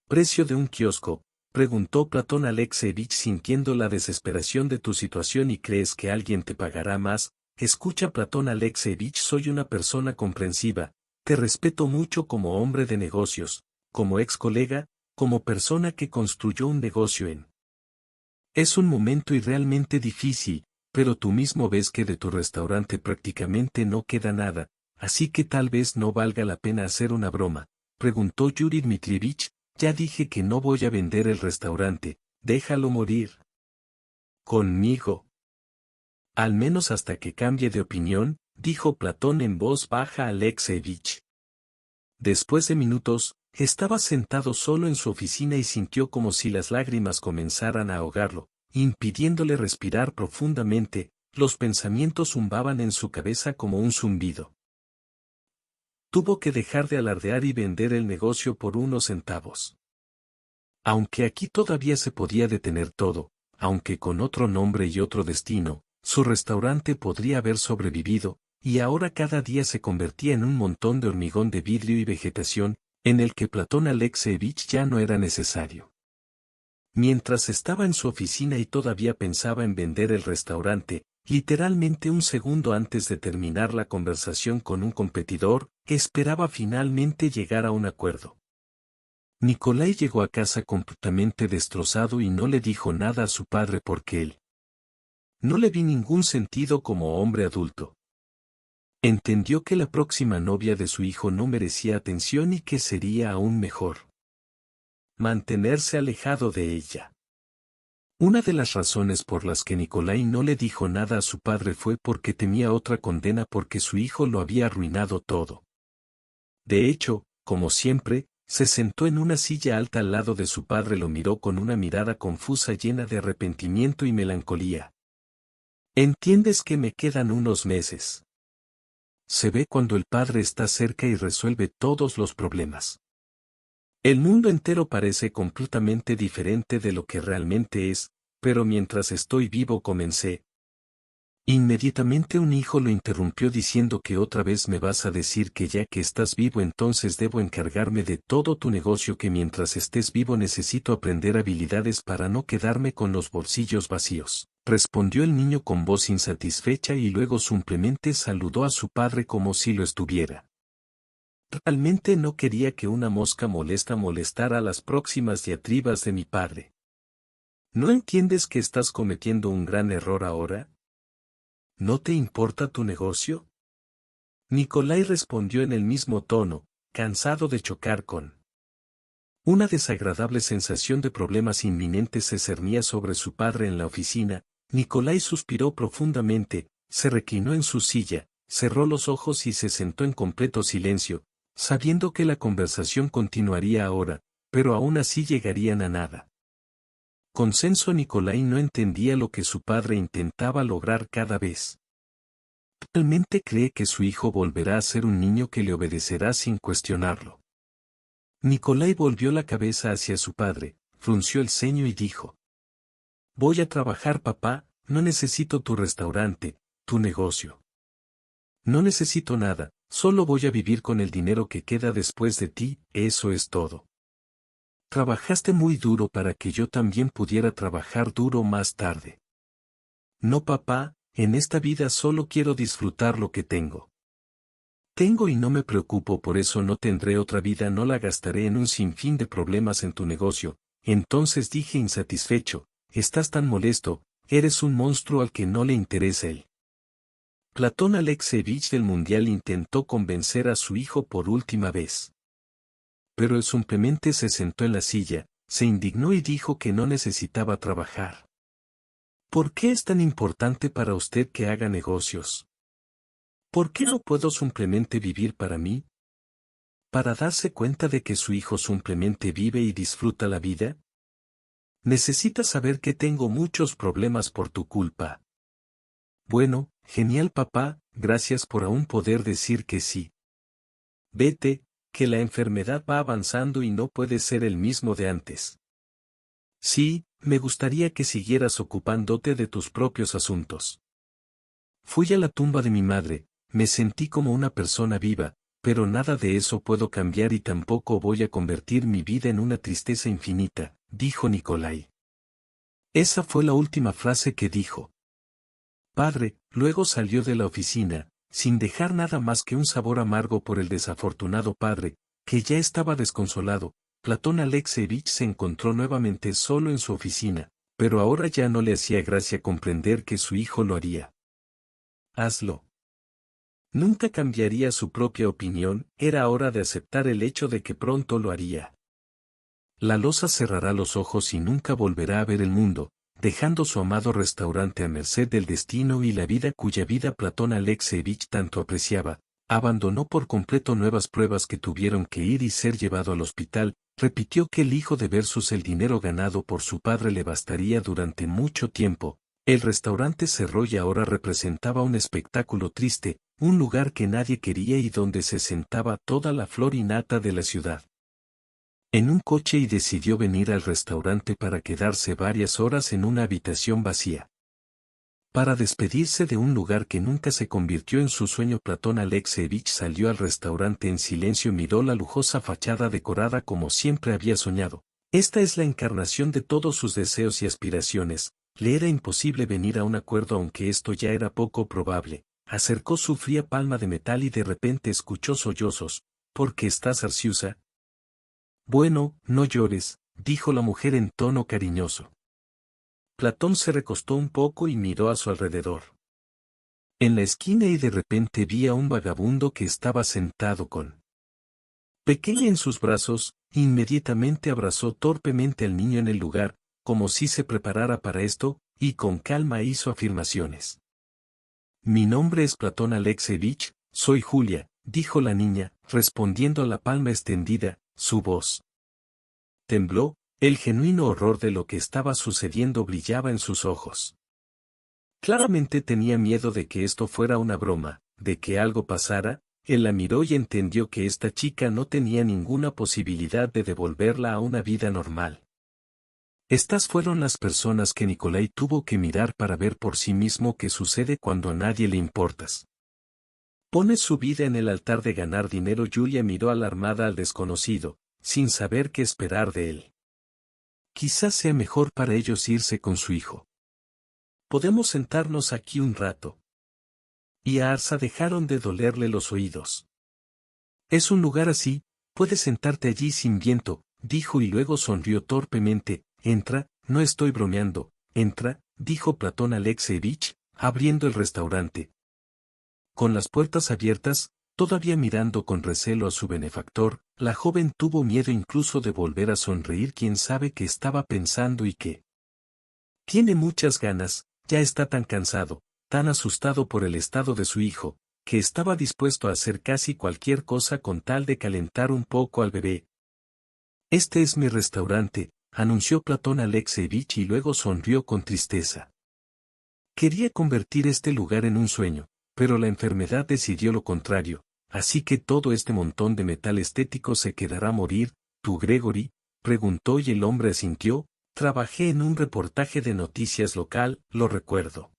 ¿Precio de un kiosco? Preguntó Platón Alexeyevich sintiendo la desesperación de tu situación y crees que alguien te pagará más. Escucha Platón Alexeyevich, soy una persona comprensiva, te respeto mucho como hombre de negocios, como ex colega, como persona que construyó un negocio en... Es un momento y realmente difícil, pero tú mismo ves que de tu restaurante prácticamente no queda nada, así que tal vez no valga la pena hacer una broma, preguntó Yuri Dmitrievich. Ya dije que no voy a vender el restaurante, déjalo morir. ¿Conmigo? Al menos hasta que cambie de opinión, dijo Platón en voz baja a Alexeyevich. Después de minutos, estaba sentado solo en su oficina y sintió como si las lágrimas comenzaran a ahogarlo, impidiéndole respirar profundamente, los pensamientos zumbaban en su cabeza como un zumbido. Tuvo que dejar de alardear y vender el negocio por unos centavos. Aunque aquí todavía se podía detener todo, aunque con otro nombre y otro destino, su restaurante podría haber sobrevivido, y ahora cada día se convertía en un montón de hormigón de vidrio y vegetación, en el que Platón Alexeyevich ya no era necesario. Mientras estaba en su oficina y todavía pensaba en vender el restaurante, Literalmente un segundo antes de terminar la conversación con un competidor, esperaba finalmente llegar a un acuerdo. Nikolai llegó a casa completamente destrozado y no le dijo nada a su padre porque él no le vi ningún sentido como hombre adulto. Entendió que la próxima novia de su hijo no merecía atención y que sería aún mejor mantenerse alejado de ella. Una de las razones por las que Nikolai no le dijo nada a su padre fue porque temía otra condena porque su hijo lo había arruinado todo. De hecho, como siempre, se sentó en una silla alta al lado de su padre, lo miró con una mirada confusa llena de arrepentimiento y melancolía. ¿Entiendes que me quedan unos meses? Se ve cuando el padre está cerca y resuelve todos los problemas. El mundo entero parece completamente diferente de lo que realmente es, pero mientras estoy vivo comencé. Inmediatamente un hijo lo interrumpió diciendo que otra vez me vas a decir que ya que estás vivo entonces debo encargarme de todo tu negocio, que mientras estés vivo necesito aprender habilidades para no quedarme con los bolsillos vacíos. Respondió el niño con voz insatisfecha y luego simplemente saludó a su padre como si lo estuviera. Realmente no quería que una mosca molestara las próximas diatribas de mi padre. ¿No entiendes que estás cometiendo un gran error ahora? ¿No te importa tu negocio? Nikolai respondió en el mismo tono, cansado de chocar con. Una desagradable sensación de problemas inminentes se cernía sobre su padre en la oficina. Nikolai suspiró profundamente, se reclinó en su silla, cerró los ojos y se sentó en completo silencio, sabiendo que la conversación continuaría ahora, pero aún así llegarían a nada. Consenso. Nikolai no entendía lo que su padre intentaba lograr cada vez. ¿Realmente cree que su hijo volverá a ser un niño que le obedecerá sin cuestionarlo? Nikolai volvió la cabeza hacia su padre, frunció el ceño y dijo: Voy a trabajar, papá, no necesito tu restaurante, tu negocio. No necesito nada, solo voy a vivir con el dinero que queda después de ti, eso es todo. Trabajaste muy duro para que yo también pudiera trabajar duro más tarde. No, papá, en esta vida solo quiero disfrutar lo que tengo. Tengo y no me preocupo, por eso no tendré otra vida, no la gastaré en un sinfín de problemas en tu negocio. Entonces dije insatisfecho: estás tan molesto, eres un monstruo al que no le interesa él. Platón Alexeyevich del Mundial intentó convencer a su hijo por última vez. Pero él simplemente se sentó en la silla, se indignó y dijo que no necesitaba trabajar. ¿Por qué es tan importante para usted que haga negocios? ¿Por qué no puedo simplemente vivir para mí? ¿Para darse cuenta de que su hijo simplemente vive y disfruta la vida? Necesitas saber que tengo muchos problemas por tu culpa. Bueno, genial, papá, gracias por aún poder decir que sí. Vete, que la enfermedad va avanzando y no puedes ser el mismo de antes. Sí, me gustaría que siguieras ocupándote de tus propios asuntos. Fui a la tumba de mi madre, me sentí como una persona viva, pero nada de eso puedo cambiar y tampoco voy a convertir mi vida en una tristeza infinita, dijo Nikolai. Esa fue la última frase que dijo. Padre, luego salió de la oficina, sin dejar nada más que un sabor amargo por el desafortunado padre, que ya estaba desconsolado. Platón Alexeyevich se encontró nuevamente solo en su oficina, pero ahora ya no le hacía gracia comprender que su hijo lo haría. Hazlo. Nunca cambiaría su propia opinión, era hora de aceptar el hecho de que pronto lo haría. La losa cerrará los ojos y nunca volverá a ver el mundo, dejando su amado restaurante a merced del destino y la vida cuya vida Platón Alexeyevich tanto apreciaba. Abandonó por completo nuevas pruebas que tuvieron que ir y ser llevado al hospital. Repitió que el hijo de versus el dinero ganado por su padre le bastaría durante mucho tiempo. El restaurante cerró y ahora representaba un espectáculo triste, un lugar que nadie quería y donde se sentaba toda la flor y nata de la ciudad. En un coche y decidió venir al restaurante para quedarse varias horas en una habitación vacía. Para despedirse de un lugar que nunca se convirtió en su sueño, Platón Alexeyevich salió al restaurante en silencio y miró la lujosa fachada decorada como siempre había soñado. Esta es la encarnación de todos sus deseos y aspiraciones. le era imposible venir a un acuerdo aunque esto ya era poco probable. Acercó su fría palma de metal y de repente escuchó sollozos. ¿Por qué estás ansiosa? Bueno, no llores, dijo la mujer en tono cariñoso. Platón se recostó un poco y miró a su alrededor. En la esquina y de repente vi a un vagabundo que estaba sentado con pequeña en sus brazos, inmediatamente abrazó torpemente al niño en el lugar, como si se preparara para esto, y con calma hizo afirmaciones. Mi nombre es Platón Alexeyevich, soy Julia, dijo la niña, respondiendo a la palma extendida, su voz tembló, el genuino horror de lo que estaba sucediendo brillaba en sus ojos. Claramente tenía miedo de que esto fuera una broma, de que algo pasara. Él la miró y entendió que esta chica no tenía ninguna posibilidad de devolverla a una vida normal. Estas fueron las personas que Nikolai tuvo que mirar para ver por sí mismo qué sucede cuando a nadie le importas. Pones su vida en el altar de ganar dinero. Julia miró alarmada al desconocido, sin saber qué esperar de él. Quizás sea mejor para ellos irse con su hijo. Podemos sentarnos aquí un rato. Y a Arsa dejaron de dolerle los oídos. Es un lugar así, puedes sentarte allí sin viento, dijo y luego sonrió torpemente. Entra, no estoy bromeando, entra, dijo Platón Alexeyevich, abriendo el restaurante. Con las puertas abiertas, todavía mirando con recelo a su benefactor, la joven tuvo miedo incluso de volver a sonreír. Quién sabe qué estaba pensando y qué. Tiene muchas ganas, ya está tan cansado, tan asustado por el estado de su hijo, que estaba dispuesto a hacer casi cualquier cosa con tal de calentar un poco al bebé. Este es mi restaurante, anunció Platón Alexeyevich y luego sonrió con tristeza. Quería convertir este lugar en un sueño, pero la enfermedad decidió lo contrario, así que todo este montón de metal estético se quedará a morir. ¿Tú, Gregory?, preguntó y el hombre asintió. Trabajé en un reportaje de noticias local, lo recuerdo.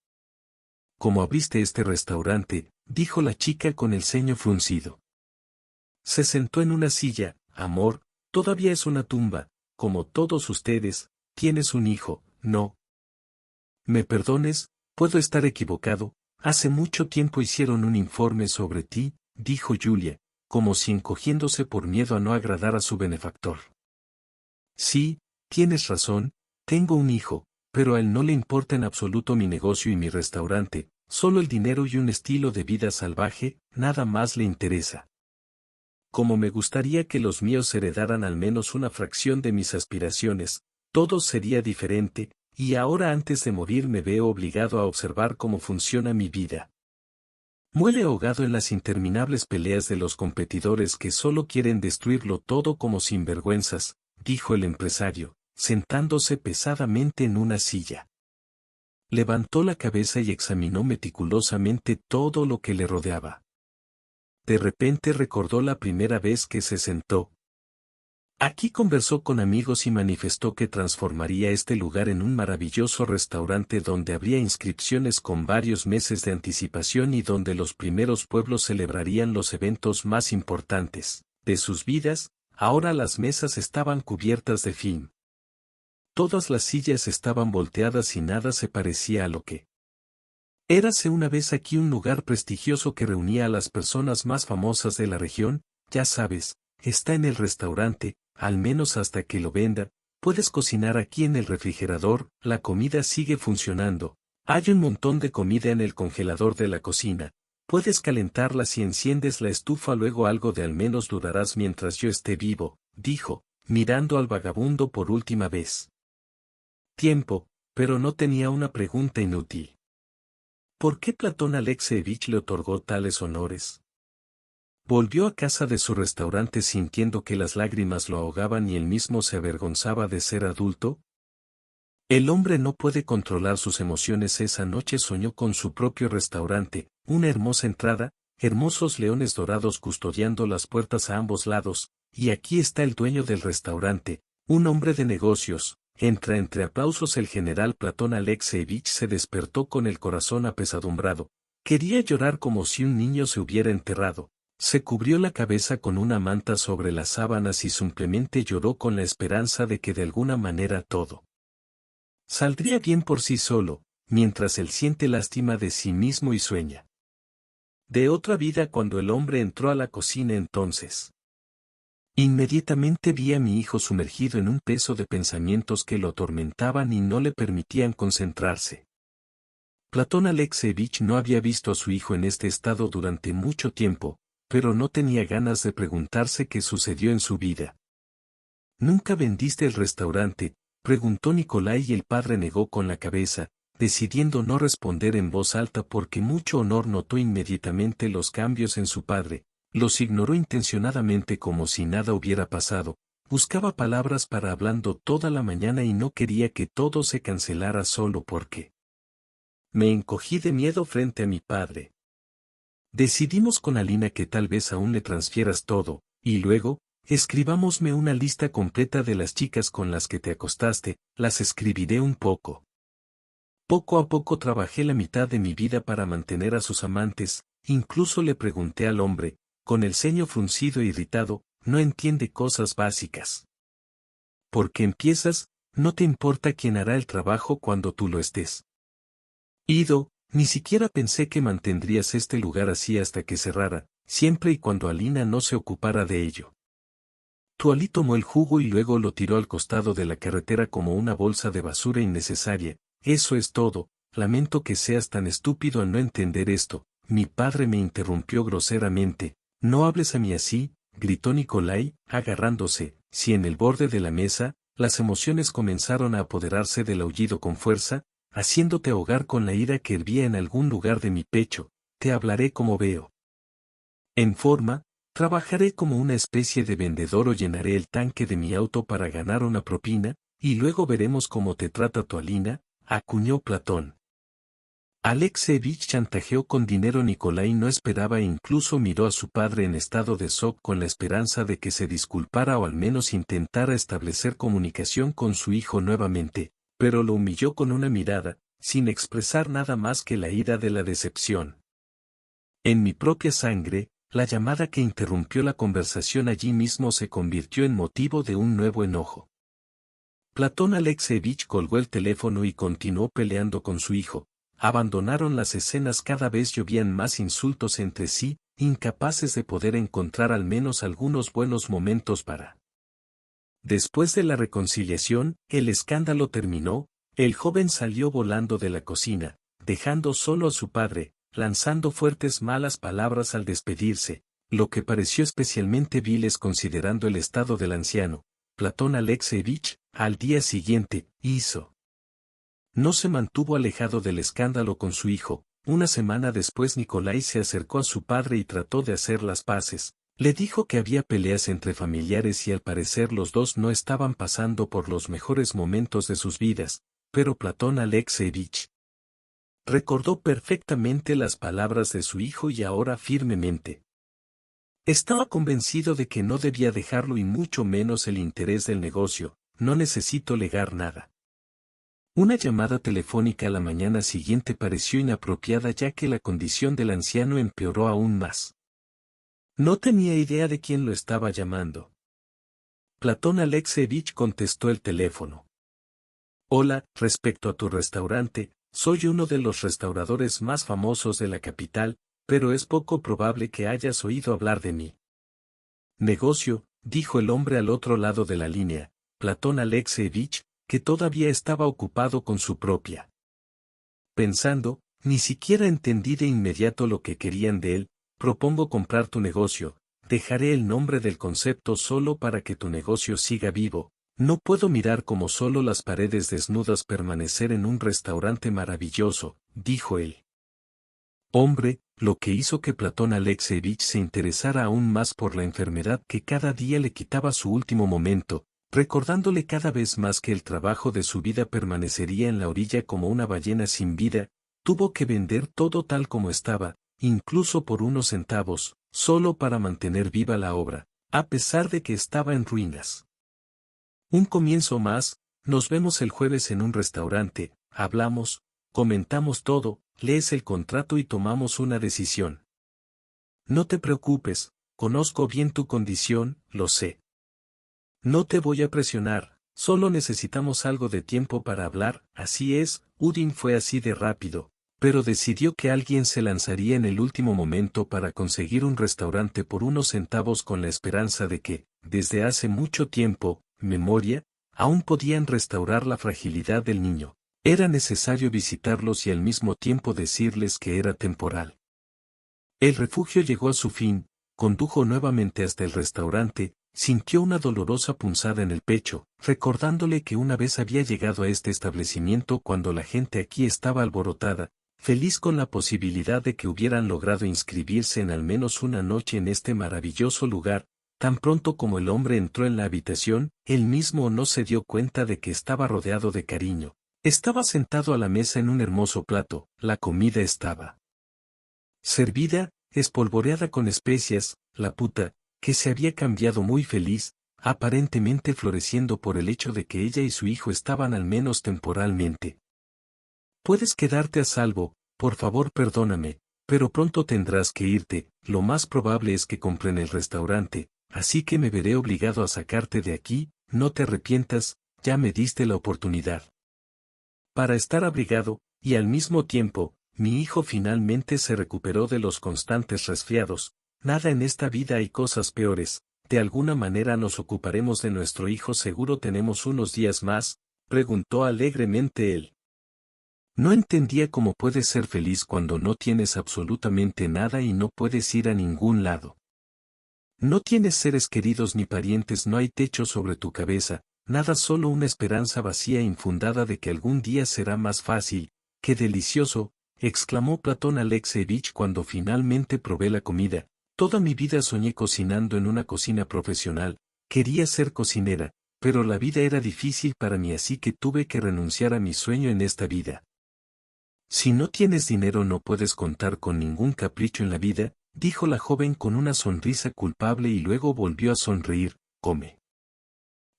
¿Cómo abriste este restaurante?, dijo la chica con el ceño fruncido. Se sentó en una silla. Amor, todavía es una tumba, como todos ustedes. Tienes un hijo, ¿no? Me perdones, puedo estar equivocado. Hace mucho tiempo hicieron un informe sobre ti, dijo Julia, como si encogiéndose por miedo a no agradar a su benefactor. Sí, tienes razón, tengo un hijo, pero a él no le importa en absoluto mi negocio y mi restaurante, solo el dinero y un estilo de vida salvaje, nada más le interesa. Como me gustaría que los míos heredaran al menos una fracción de mis aspiraciones, todo sería diferente, y ahora antes de morir me veo obligado a observar cómo funciona mi vida. Muere ahogado en las interminables peleas de los competidores que solo quieren destruirlo todo como sinvergüenzas, dijo el empresario, sentándose pesadamente en una silla. Levantó la cabeza y examinó meticulosamente todo lo que le rodeaba. De repente recordó la primera vez que se sentó. Aquí conversó con amigos y manifestó que transformaría este lugar en un maravilloso restaurante donde habría inscripciones con varios meses de anticipación y donde los primeros pueblos celebrarían los eventos más importantes de sus vidas. Ahora las mesas estaban cubiertas de film. Todas las sillas estaban volteadas y nada se parecía a lo que érase una vez aquí, un lugar prestigioso que reunía a las personas más famosas de la región. Ya sabes, está en el restaurante, al menos hasta que lo venda, puedes cocinar aquí en el refrigerador, la comida sigue funcionando, hay un montón de comida en el congelador de la cocina, puedes calentarla si enciendes la estufa, luego algo de al menos durarás mientras yo esté vivo, dijo, mirando al vagabundo por última vez. Tiempo, pero no tenía una pregunta inútil. ¿Por qué Platón Alexeyevich le otorgó tales honores? Volvió a casa de su restaurante sintiendo que las lágrimas lo ahogaban y él mismo se avergonzaba de ser adulto. El hombre no puede controlar sus emociones. Esa noche soñó con su propio restaurante, una hermosa entrada, hermosos leones dorados custodiando las puertas a ambos lados, y aquí está el dueño del restaurante, un hombre de negocios. Entra entre aplausos. El general Platón Alexeyevich se despertó con el corazón apesadumbrado. Quería llorar como si un niño se hubiera enterrado. Se cubrió la cabeza con una manta sobre las sábanas y simplemente lloró con la esperanza de que de alguna manera todo Saldría bien por sí solo, mientras él siente lástima de sí mismo y sueña de otra vida. Cuando el hombre entró a la cocina entonces, inmediatamente vi a mi hijo sumergido en un peso de pensamientos que lo atormentaban y no le permitían concentrarse. Platón Alexeevich no había visto a su hijo en este estado durante mucho tiempo, pero no tenía ganas de preguntarse qué sucedió en su vida. ¿Nunca vendiste el restaurante?, preguntó Nikolai, y el padre negó con la cabeza, decidiendo no responder en voz alta porque mucho honor notó inmediatamente los cambios en su padre. Los ignoró intencionadamente como si nada hubiera pasado, buscaba palabras para hablando toda la mañana y no quería que todo se cancelara solo porque me encogí de miedo frente a mi padre. Decidimos con Alina que tal vez aún le transfieras todo, y luego, escribámosme una lista completa de las chicas con las que te acostaste, las escribiré un poco. Poco a poco trabajé la mitad de mi vida para mantener a sus amantes, incluso le pregunté al hombre, con el ceño fruncido e irritado, no entiende cosas básicas. ¿Por qué empiezas? No te importa quién hará el trabajo cuando tú lo estés. Ido, ni siquiera pensé que mantendrías este lugar así hasta que cerrara, siempre y cuando Alina no se ocupara de ello. Tuali tomó el jugo y luego lo tiró al costado de la carretera como una bolsa de basura innecesaria. Eso es todo, lamento que seas tan estúpido al no entender esto. Mi padre me interrumpió groseramente. No hables a mí así, gritó Nikolai, agarrándose, sí, en el borde de la mesa. Las emociones comenzaron a apoderarse del aullido con fuerza, haciéndote ahogar con la ira que hervía en algún lugar de mi pecho. Te hablaré como veo en forma. Trabajaré como una especie de vendedor o llenaré el tanque de mi auto para ganar una propina, y luego veremos cómo te trata tu Alina, acuñó Platón. Alexeevich chantajeó con dinero. Nikolai no esperaba e incluso miró a su padre en estado de shock con la esperanza de que se disculpara o al menos intentara establecer comunicación con su hijo nuevamente, pero lo humilló con una mirada, sin expresar nada más que la ira de la decepción. En mi propia sangre, la llamada que interrumpió la conversación allí mismo se convirtió en motivo de un nuevo enojo. Platón Alexeevich colgó el teléfono y continuó peleando con su hijo. Abandonaron las escenas. Cada vez llovían más insultos entre sí, incapaces de poder encontrar al menos algunos buenos momentos para. Después de la reconciliación, el escándalo terminó. El joven salió volando de la cocina, dejando solo a su padre, lanzando fuertes malas palabras al despedirse, lo que pareció especialmente viles considerando el estado del anciano. Platón Alexeevich, al día siguiente, hizo. No se mantuvo alejado del escándalo con su hijo. Una semana después Nikolai se acercó a su padre y trató de hacer las paces. Le dijo que había peleas entre familiares y al parecer los dos no estaban pasando por los mejores momentos de sus vidas, pero Platón Alexeevich recordó perfectamente las palabras de su hijo y ahora firmemente estaba convencido de que no debía dejarlo y mucho menos el interés del negocio. No necesito legar nada. Una llamada telefónica a la mañana siguiente pareció inapropiada ya que la condición del anciano empeoró aún más. No tenía idea de quién lo estaba llamando. Platón Alexeevich contestó el teléfono. Hola, respecto a tu restaurante, soy uno de los restauradores más famosos de la capital, pero es poco probable que hayas oído hablar de mí. Negocio, dijo el hombre al otro lado de la línea, Platón Alexeevich, que todavía estaba ocupado con su propia. Pensando, ni siquiera entendí de inmediato lo que querían de él. Propongo comprar tu negocio, dejaré el nombre del concepto solo para que tu negocio siga vivo. No puedo mirar como solo las paredes desnudas permanecer en un restaurante maravilloso, dijo él. Hombre, lo que hizo que Platón Alexeevich se interesara aún más por la enfermedad que cada día le quitaba su último momento, recordándole cada vez más que el trabajo de su vida permanecería en la orilla como una ballena sin vida. Tuvo que vender todo tal como estaba, incluso por unos centavos, solo para mantener viva la obra, a pesar de que estaba en ruinas. Un comienzo más. Nos vemos el jueves en un restaurante, hablamos, comentamos todo, lees el contrato y tomamos una decisión. No te preocupes, conozco bien tu condición, lo sé. No te voy a presionar, Solo necesitamos algo de tiempo para hablar. Así es, Udin fue así de rápido, pero decidió que alguien se lanzaría en el último momento para conseguir un restaurante por unos centavos con la esperanza de que, desde hace mucho tiempo, memoria, aún podían restaurar la fragilidad del niño. Era necesario visitarlos y al mismo tiempo decirles que era temporal. El refugio llegó a su fin, condujo nuevamente hasta el restaurante, sintió una dolorosa punzada en el pecho, recordándole que una vez había llegado a este establecimiento cuando la gente aquí estaba alborotada, feliz con la posibilidad de que hubieran logrado inscribirse en al menos una noche en este maravilloso lugar. Tan pronto como el hombre entró en la habitación, él mismo no se dio cuenta de que estaba rodeado de cariño. Estaba sentado a la mesa en un hermoso plato, la comida estaba servida, espolvoreada con especias, la puta, que se había cambiado muy feliz, aparentemente floreciendo por el hecho de que ella y su hijo estaban al menos temporalmente. Puedes quedarte a salvo, por favor perdóname, pero pronto tendrás que irte, lo más probable es que compren el restaurante, así que me veré obligado a sacarte de aquí, no te arrepientas, ya me diste la oportunidad. Para estar abrigado, y al mismo tiempo, mi hijo finalmente se recuperó de los constantes resfriados. Nada en esta vida hay cosas peores, de alguna manera nos ocuparemos de nuestro hijo. ¿Seguro tenemos unos días más?, preguntó alegremente él. No entendía cómo puedes ser feliz cuando no tienes absolutamente nada y no puedes ir a ningún lado. No tienes seres queridos ni parientes, no hay techo sobre tu cabeza, nada, solo una esperanza vacía e infundada de que algún día será más fácil. ¡Qué delicioso!, exclamó Platón Alexeevich cuando finalmente probé la comida. Toda mi vida soñé cocinando en una cocina profesional, quería ser cocinera, pero la vida era difícil para mí, así que tuve que renunciar a mi sueño en esta vida. Si no tienes dinero no puedes contar con ningún capricho en la vida, dijo la joven con una sonrisa culpable y luego volvió a sonreír. Come.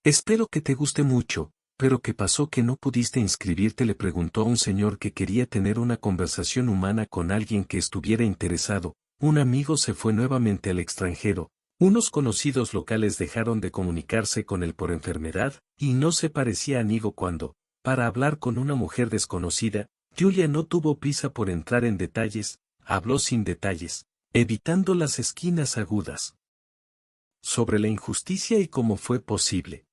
Espero que te guste mucho, pero ¿qué pasó que no pudiste inscribirte?, le preguntó a un señor que quería tener una conversación humana con alguien que estuviera interesado. Un amigo se fue nuevamente al extranjero, unos conocidos locales dejaron de comunicarse con él por enfermedad, y no se parecía a Nigo cuando, para hablar con una mujer desconocida, Julia no tuvo prisa por entrar en detalles, habló sin detalles, evitando las esquinas agudas. Sobre la injusticia y cómo fue posible.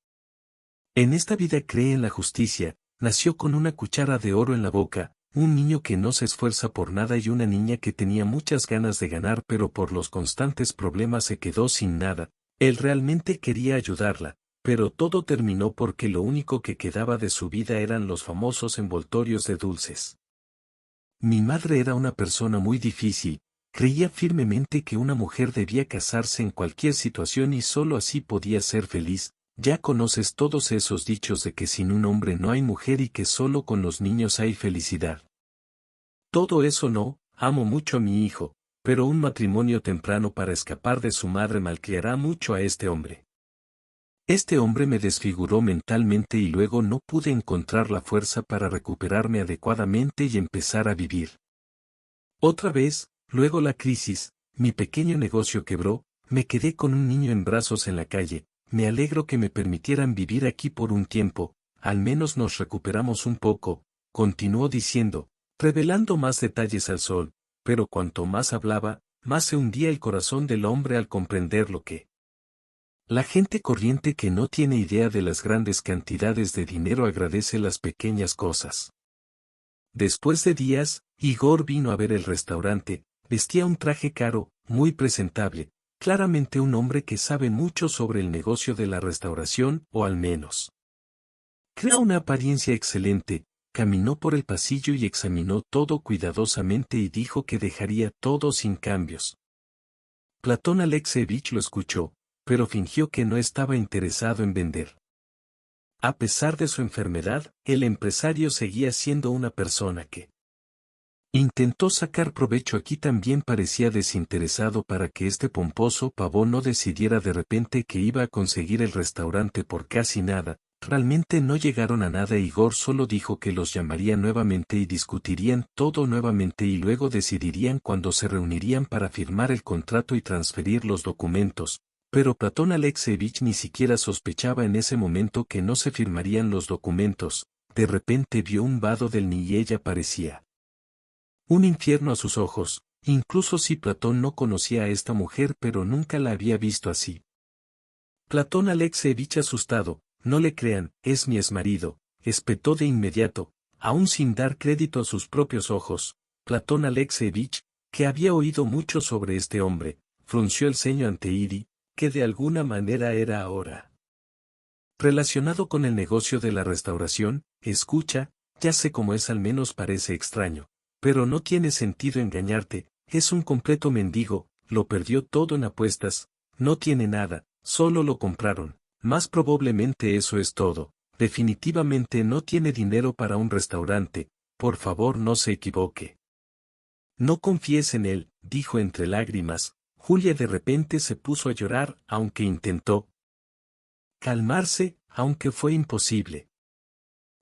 En esta vida cree en la justicia, nació con una cuchara de oro en la boca, un niño que no se esfuerza por nada y una niña que tenía muchas ganas de ganar pero por los constantes problemas se quedó sin nada. Él realmente quería ayudarla, pero todo terminó porque lo único que quedaba de su vida eran los famosos envoltorios de dulces. Mi madre era una persona muy difícil, creía firmemente que una mujer debía casarse en cualquier situación y solo así podía ser feliz. Ya conoces todos esos dichos de que sin un hombre no hay mujer y que solo con los niños hay felicidad. Todo eso no, amo mucho a mi hijo, pero un matrimonio temprano para escapar de su madre malcriará mucho a este hombre. Este hombre me desfiguró mentalmente y luego no pude encontrar la fuerza para recuperarme adecuadamente y empezar a vivir. Otra vez, luego la crisis, mi pequeño negocio quebró, me quedé con un niño en brazos en la calle. Me alegro que me permitieran vivir aquí por un tiempo, al menos nos recuperamos un poco, continuó diciendo, revelando más detalles al sol, pero cuanto más hablaba, más se hundía el corazón del hombre al comprender lo que la gente corriente que no tiene idea de las grandes cantidades de dinero agradece las pequeñas cosas. Después de días, Igor vino a ver el restaurante, vestía un traje caro, muy presentable. Claramente un hombre que sabe mucho sobre el negocio de la restauración, o al menos crea una apariencia excelente. Caminó por el pasillo y examinó todo cuidadosamente y dijo que dejaría todo sin cambios. Platón Alexeevich lo escuchó, pero fingió que no estaba interesado en vender. A pesar de su enfermedad, el empresario seguía siendo una persona que intentó sacar provecho. Aquí también parecía desinteresado para que este pomposo pavón no decidiera de repente que iba a conseguir el restaurante por casi nada. Realmente no llegaron a nada. Igor solo dijo que los llamaría nuevamente y discutirían todo nuevamente y luego decidirían cuándo se reunirían para firmar el contrato y transferir los documentos. Pero Platón Alexeevich ni siquiera sospechaba en ese momento que no se firmarían los documentos. De repente vio un vado del Nil y ella parecía un infierno a sus ojos, incluso si Platón no conocía a esta mujer pero nunca la había visto así. Platón Alexeevich asustado, no le crean, es mi exmarido, espetó de inmediato, aún sin dar crédito a sus propios ojos. Platón Alexeevich, que había oído mucho sobre este hombre, frunció el ceño ante Iri, que de alguna manera era ahora relacionado con el negocio de la restauración. Escucha, ya sé cómo es, al menos parece extraño, pero no tiene sentido engañarte, es un completo mendigo, lo perdió todo en apuestas, no tiene nada, solo lo compraron, más probablemente eso es todo, definitivamente no tiene dinero para un restaurante, por favor no se equivoque. No confíes en él, dijo entre lágrimas. Julia de repente se puso a llorar, aunque intentó calmarse, aunque fue imposible.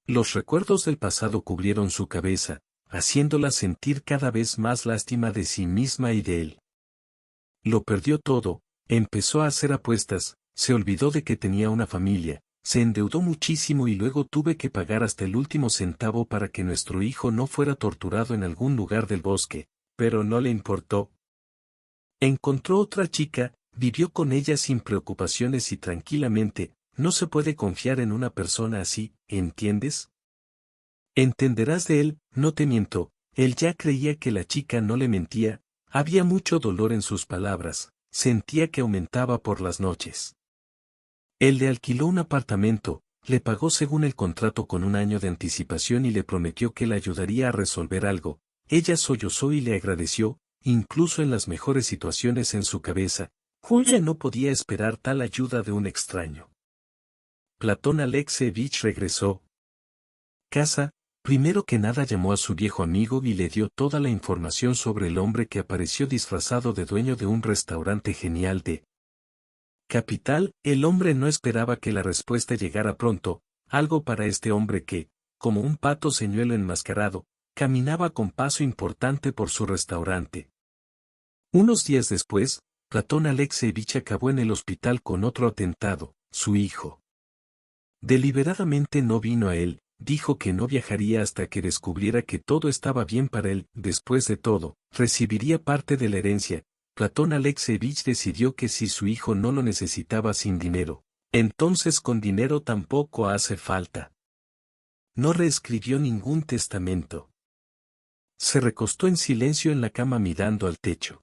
Los recuerdos del pasado cubrieron su cabeza, haciéndola sentir cada vez más lástima de sí misma y de él. Lo perdió todo, empezó a hacer apuestas, se olvidó de que tenía una familia, se endeudó muchísimo y luego tuve que pagar hasta el último centavo para que nuestro hijo no fuera torturado en algún lugar del bosque, pero no le importó. Encontró otra chica, vivió con ella sin preocupaciones y tranquilamente. No se puede confiar en una persona así, ¿entiendes? Entenderás de él, no te miento, él ya creía que la chica no le mentía, había mucho dolor en sus palabras, sentía que aumentaba por las noches. Él le alquiló un apartamento, le pagó según el contrato con un año de anticipación y le prometió que le ayudaría a resolver algo. Ella sollozó y le agradeció, incluso en las mejores situaciones en su cabeza. Julia no podía esperar tal ayuda de un extraño. Platón Alexeevich regresó casa, primero que nada llamó a su viejo amigo y le dio toda la información sobre el hombre que apareció disfrazado de dueño de un restaurante genial de capital. El hombre no esperaba que la respuesta llegara pronto, algo para este hombre que, como un pato señuelo enmascarado, caminaba con paso importante por su restaurante. Unos días después, Platón Alexeevich acabó en el hospital con otro atentado, su hijo. Deliberadamente no vino a él, dijo que no viajaría hasta que descubriera que todo estaba bien para él. Después de todo, recibiría parte de la herencia. Platón Alexeevich decidió que si su hijo no lo necesitaba sin dinero, entonces con dinero tampoco hace falta. No reescribió ningún testamento. Se recostó en silencio en la cama mirando al techo,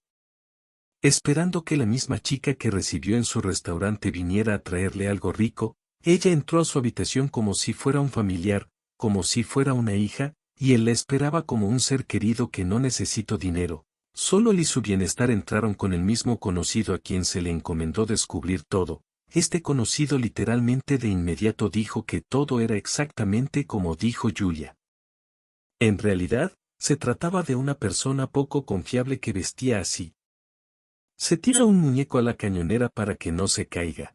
esperando que la misma chica que recibió en su restaurante viniera a traerle algo rico. Ella entró a su habitación como si fuera un familiar, como si fuera una hija, y él la esperaba como un ser querido que no necesitó dinero. Solo él y su bienestar entraron con el mismo conocido a quien se le encomendó descubrir todo. Este conocido literalmente de inmediato dijo que todo era exactamente como dijo Julia. En realidad, se trataba de una persona poco confiable que vestía así. Se tira un muñeco a la cañonera para que no se caiga.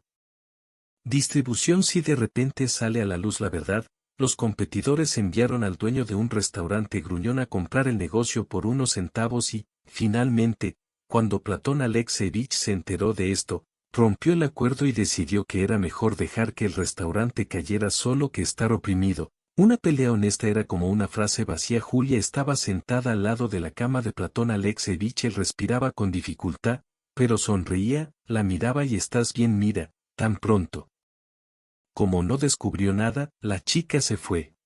Distribución. Si de repente sale a la luz la verdad, los competidores enviaron al dueño de un restaurante gruñón a comprar el negocio por unos centavos y, finalmente, cuando Platón Alexeevich se enteró de esto, rompió el acuerdo y decidió que era mejor dejar que el restaurante cayera solo que estar oprimido. Una pelea honesta era como una frase vacía. Julia estaba sentada al lado de la cama de Platón Alexeevich. Él respiraba con dificultad, pero sonreía, la miraba y «¿Estás bien?» «Mira, tan pronto». Como no descubrió nada, la chica se fue.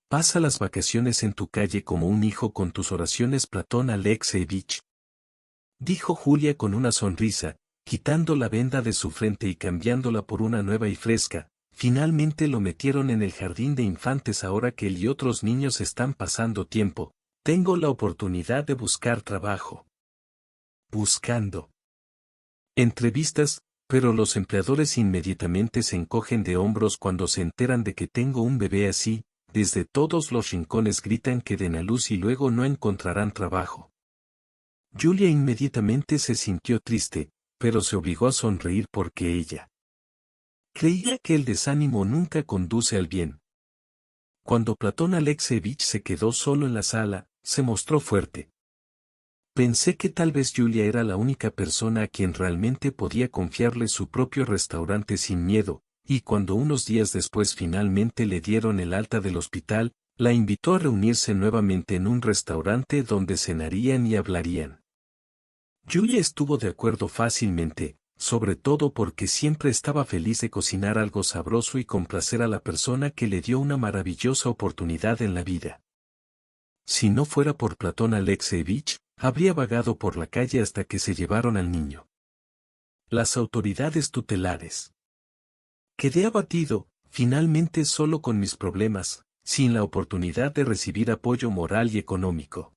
Pasa las vacaciones en tu calle como un hijo con tus oraciones, Platón Alexeevich, dijo Julia con una sonrisa, quitando la venda de su frente y cambiándola por una nueva y fresca. Finalmente lo metieron en el jardín de infantes. Ahora que él y otros niños están pasando tiempo, tengo la oportunidad de buscar trabajo. Buscando entrevistas. Pero los empleadores inmediatamente se encogen de hombros cuando se enteran de que tengo un bebé así. Desde todos los rincones gritan que den a luz y luego no encontrarán trabajo. Julia inmediatamente se sintió triste, pero se obligó a sonreír porque ella creía que el desánimo nunca conduce al bien. Cuando Platón Alexeevich se quedó solo en la sala, se mostró fuerte. Pensé que tal vez Julia era la única persona a quien realmente podía confiarle su propio restaurante sin miedo, y cuando unos días después finalmente le dieron el alta del hospital, la invitó a reunirse nuevamente en un restaurante donde cenarían y hablarían. Julia estuvo de acuerdo fácilmente, sobre todo porque siempre estaba feliz de cocinar algo sabroso y complacer a la persona que le dio una maravillosa oportunidad en la vida. Si no fuera por Platón Alexeevich, habría vagado por la calle hasta que se llevaron al niño. Las autoridades tutelares. Quedé abatido, finalmente solo con mis problemas, sin la oportunidad de recibir apoyo moral y económico.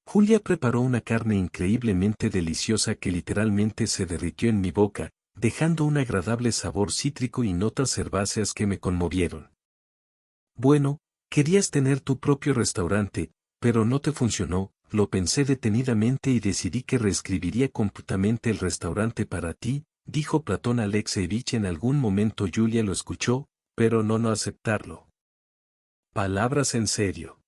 Julia preparó una carne increíblemente deliciosa que literalmente se derritió en mi boca, dejando un agradable sabor cítrico y notas herbáceas que me conmovieron. Bueno, querías tener tu propio restaurante, pero no te funcionó, lo pensé detenidamente y decidí que reescribiría completamente el restaurante para ti, dijo Platón Alexeevich. En algún momento Julia lo escuchó, pero no aceptarlo. Palabras en serio.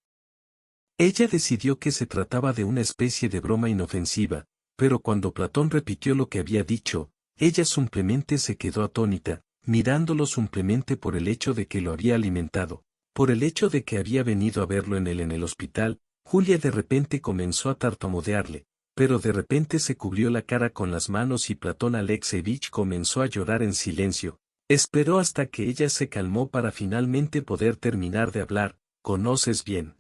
Ella decidió que se trataba de una especie de broma inofensiva, pero cuando Platón repitió lo que había dicho, ella simplemente se quedó atónita, mirándolo simplemente por el hecho de que lo había alimentado, por el hecho de que había venido a verlo en el hospital. Julia de repente comenzó a tartamudearle, pero de repente se cubrió la cara con las manos y Platón Alexeevich comenzó a llorar en silencio. Esperó hasta que ella se calmó para finalmente poder terminar de hablar. ¿Conoces bien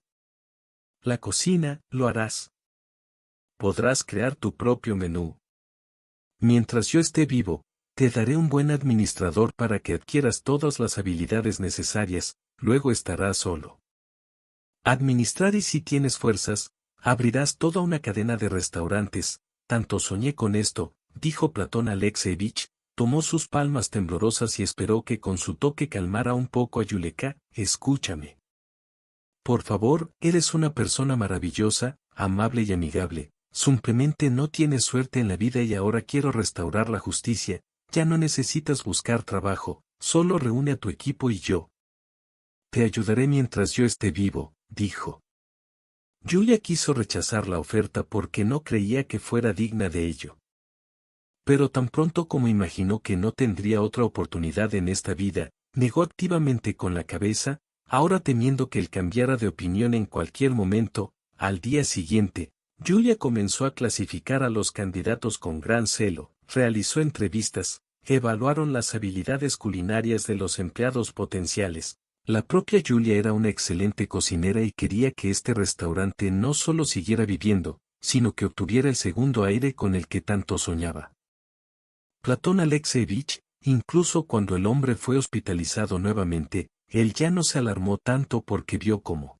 la cocina? ¿Lo harás? Podrás crear tu propio menú. Mientras yo esté vivo, te daré un buen administrador para que adquieras todas las habilidades necesarias, luego estarás solo. Administrar, y si tienes fuerzas, abrirás toda una cadena de restaurantes. Tanto soñé con esto, dijo Platón Alexeevich, tomó sus palmas temblorosas y esperó que con su toque calmara un poco a Yuleka. Escúchame. Por favor, eres una persona maravillosa, amable y amigable, simplemente no tienes suerte en la vida y ahora quiero restaurar la justicia. Ya no necesitas buscar trabajo, solo reúne a tu equipo y yo te ayudaré mientras yo esté vivo, dijo. Julia quiso rechazar la oferta porque no creía que fuera digna de ello. Pero tan pronto como imaginó que no tendría otra oportunidad en esta vida, negó activamente con la cabeza, ahora temiendo que él cambiara de opinión en cualquier momento. Al día siguiente, Julia comenzó a clasificar a los candidatos con gran celo, realizó entrevistas, evaluaron las habilidades culinarias de los empleados potenciales. La propia Julia era una excelente cocinera y quería que este restaurante no solo siguiera viviendo, sino que obtuviera el segundo aire con el que tanto soñaba. Platón Alexeevich, incluso cuando el hombre fue hospitalizado nuevamente, él ya no se alarmó tanto porque vio cómo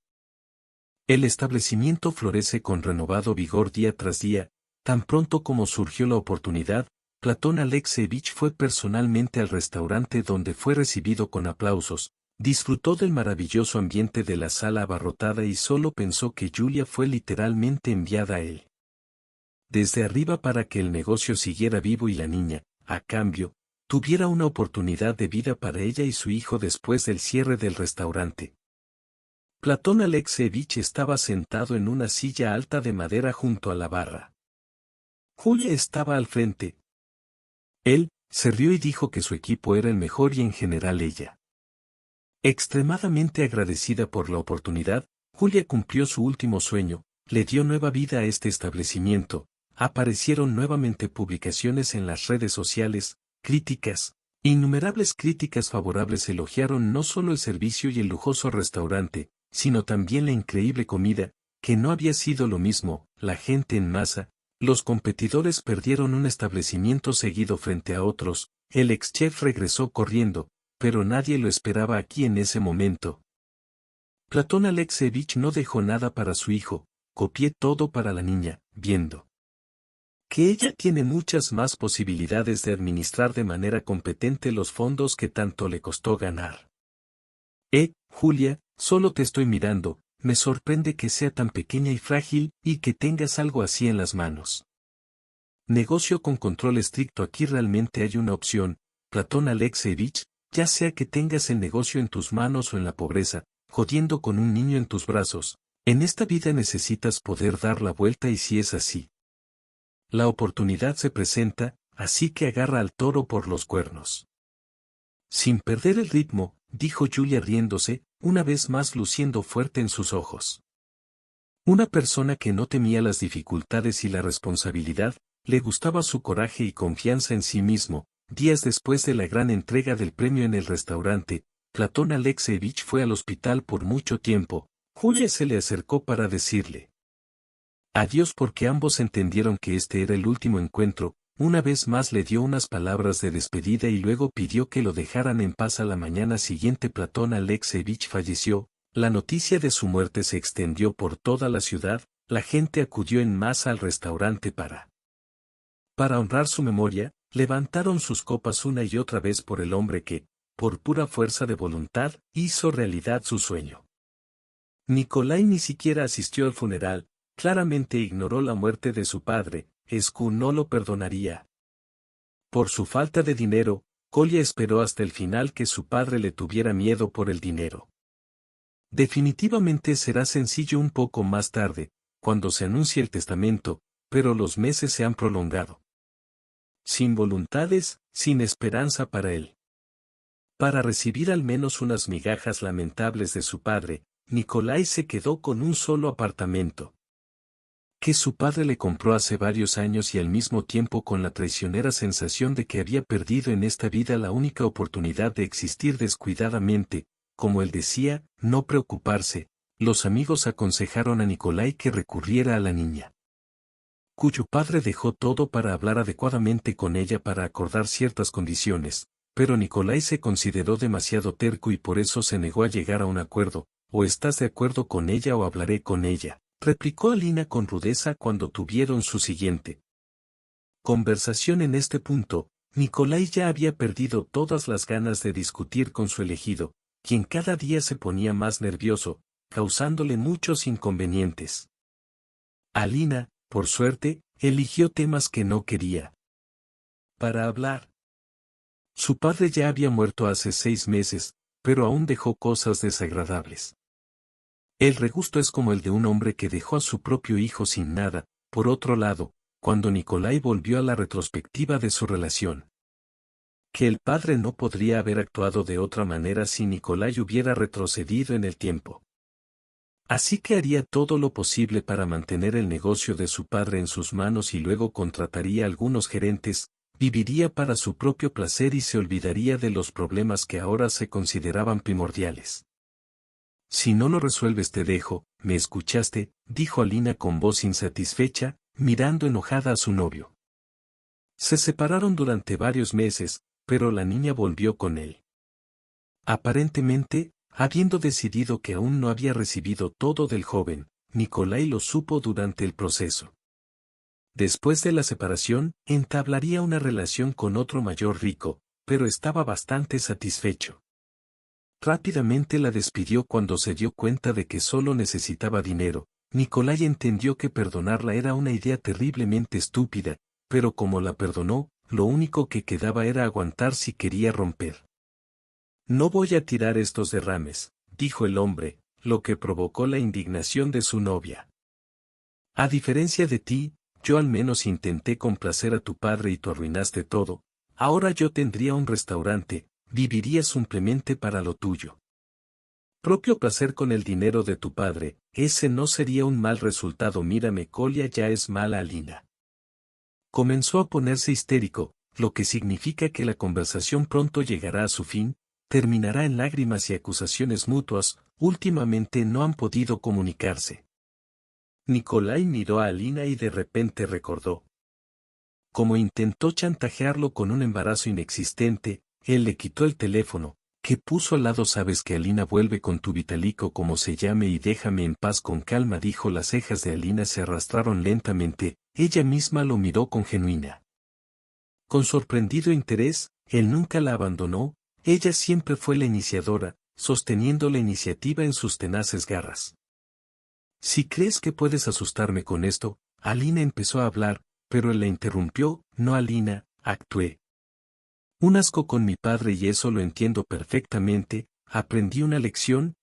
el establecimiento florece con renovado vigor día tras día. Tan pronto como surgió la oportunidad, Platón Alexeevich fue personalmente al restaurante donde fue recibido con aplausos. Disfrutó del maravilloso ambiente de la sala abarrotada y solo pensó que Julia fue literalmente enviada a él desde arriba para que el negocio siguiera vivo y la niña, a cambio, tuviera una oportunidad de vida para ella y su hijo después del cierre del restaurante. Platón Alexeevich estaba sentado en una silla alta de madera junto a la barra. Julia estaba al frente. Él se rió y dijo que su equipo era el mejor y en general ella. Extremadamente agradecida por la oportunidad, Julia cumplió su último sueño, le dio nueva vida a este establecimiento. Aparecieron nuevamente publicaciones en las redes sociales, críticas, innumerables críticas favorables elogiaron no solo el servicio y el lujoso restaurante, sino también la increíble comida, que no había sido lo mismo. La gente en masa, los competidores perdieron un establecimiento seguido frente a otros. El ex chef regresó corriendo, pero nadie lo esperaba aquí en ese momento. Platón Alexeevich no dejó nada para su hijo, copié todo para la niña, viendo que ella tiene muchas más posibilidades de administrar de manera competente los fondos que tanto le costó ganar. Julia, solo te estoy mirando, me sorprende que sea tan pequeña y frágil, y que tengas algo así en las manos. Negocio con control estricto. Aquí realmente hay una opción, Platón Alexeevich, ya sea que tengas el negocio en tus manos o en la pobreza, jodiendo con un niño en tus brazos. En esta vida necesitas poder dar la vuelta y si es así, la oportunidad se presenta, así que agarra al toro por los cuernos. Sin perder el ritmo, dijo Julia riéndose, una vez más luciendo fuerte en sus ojos. Una persona que no temía las dificultades y la responsabilidad, le gustaba su coraje y confianza en sí mismo. Días después de la gran entrega del premio en el restaurante, Platón Alexeevich fue al hospital por mucho tiempo. Julia se le acercó para decirle adiós porque ambos entendieron que este era el último encuentro. Una vez más le dio unas palabras de despedida y luego pidió que lo dejaran en paz. A la mañana siguiente Platón Alexeevich falleció. La noticia de su muerte se extendió por toda la ciudad, la gente acudió en masa al restaurante para honrar su memoria, levantaron sus copas una y otra vez por el hombre que, por pura fuerza de voluntad, hizo realidad su sueño. Nikolai ni siquiera asistió al funeral, claramente ignoró la muerte de su padre, Escu no lo perdonaría. Por su falta de dinero, Kolya esperó hasta el final que su padre le tuviera miedo por el dinero. Definitivamente será sencillo un poco más tarde, cuando se anuncie el testamento, pero los meses se han prolongado. Sin voluntades, sin esperanza para él. Para recibir al menos unas migajas lamentables de su padre, Nikolai se quedó con un solo apartamento que su padre le compró hace varios años y al mismo tiempo con la traicionera sensación de que había perdido en esta vida la única oportunidad de existir descuidadamente, como él decía, no preocuparse. Los amigos aconsejaron a Nikolai que recurriera a la niña, cuyo padre dejó todo para hablar adecuadamente con ella para acordar ciertas condiciones, pero Nikolai se consideró demasiado terco y por eso se negó a llegar a un acuerdo. O estás de acuerdo con ella o hablaré con ella, replicó Alina con rudeza cuando tuvieron su siguiente conversación. En este punto, Nikolai ya había perdido todas las ganas de discutir con su elegido, quien cada día se ponía más nervioso, causándole muchos inconvenientes. Alina, por suerte, eligió temas que no quería para hablar. Su padre ya había muerto hace 6 meses, pero aún dejó cosas desagradables. El regusto es como el de un hombre que dejó a su propio hijo sin nada. Por otro lado, cuando Nikolai volvió a la retrospectiva de su relación, que el padre no podría haber actuado de otra manera si Nikolai hubiera retrocedido en el tiempo. Así que haría todo lo posible para mantener el negocio de su padre en sus manos y luego contrataría a algunos gerentes, viviría para su propio placer y se olvidaría de los problemas que ahora se consideraban primordiales. Si no lo resuelves te dejo, ¿me escuchaste?, dijo Alina con voz insatisfecha, mirando enojada a su novio. Se separaron durante varios meses, pero la niña volvió con él. Aparentemente, habiendo decidido que aún no había recibido todo del joven, Nikolai lo supo durante el proceso. Después de la separación, entablaría una relación con otro mayor rico, pero estaba bastante satisfecho. Rápidamente la despidió cuando se dio cuenta de que solo necesitaba dinero. Nikolai entendió que perdonarla era una idea terriblemente estúpida, pero como la perdonó, lo único que quedaba era aguantar si quería romper. No voy a tirar estos derrames, dijo el hombre, lo que provocó la indignación de su novia. A diferencia de ti, yo al menos intenté complacer a tu padre y tú arruinaste todo. Ahora yo tendría un restaurante, viviría simplemente para lo tuyo. Propio placer con el dinero de tu padre, ese no sería un mal resultado. Mírame, Kolya ya es mala Alina. Comenzó a ponerse histérico, lo que significa que la conversación pronto llegará a su fin, terminará en lágrimas y acusaciones mutuas. Últimamente no han podido comunicarse. Nikolai miró a Alina y de repente recordó cómo intentó chantajearlo con un embarazo inexistente. Él le quitó el teléfono, que puso al lado. Sabes que Alina, vuelve con tu Vitalico como se llame y déjame en paz. Con calma, dijo. Las cejas de Alina se arrastraron lentamente, ella misma lo miró con genuina, con sorprendido interés. Él nunca la abandonó, ella siempre fue la iniciadora, sosteniendo la iniciativa en sus tenaces garras. Si crees que puedes asustarme con esto, Alina empezó a hablar, pero él la interrumpió. No, Alina, actué un asco con mi padre y eso lo entiendo perfectamente. Aprendí una lección,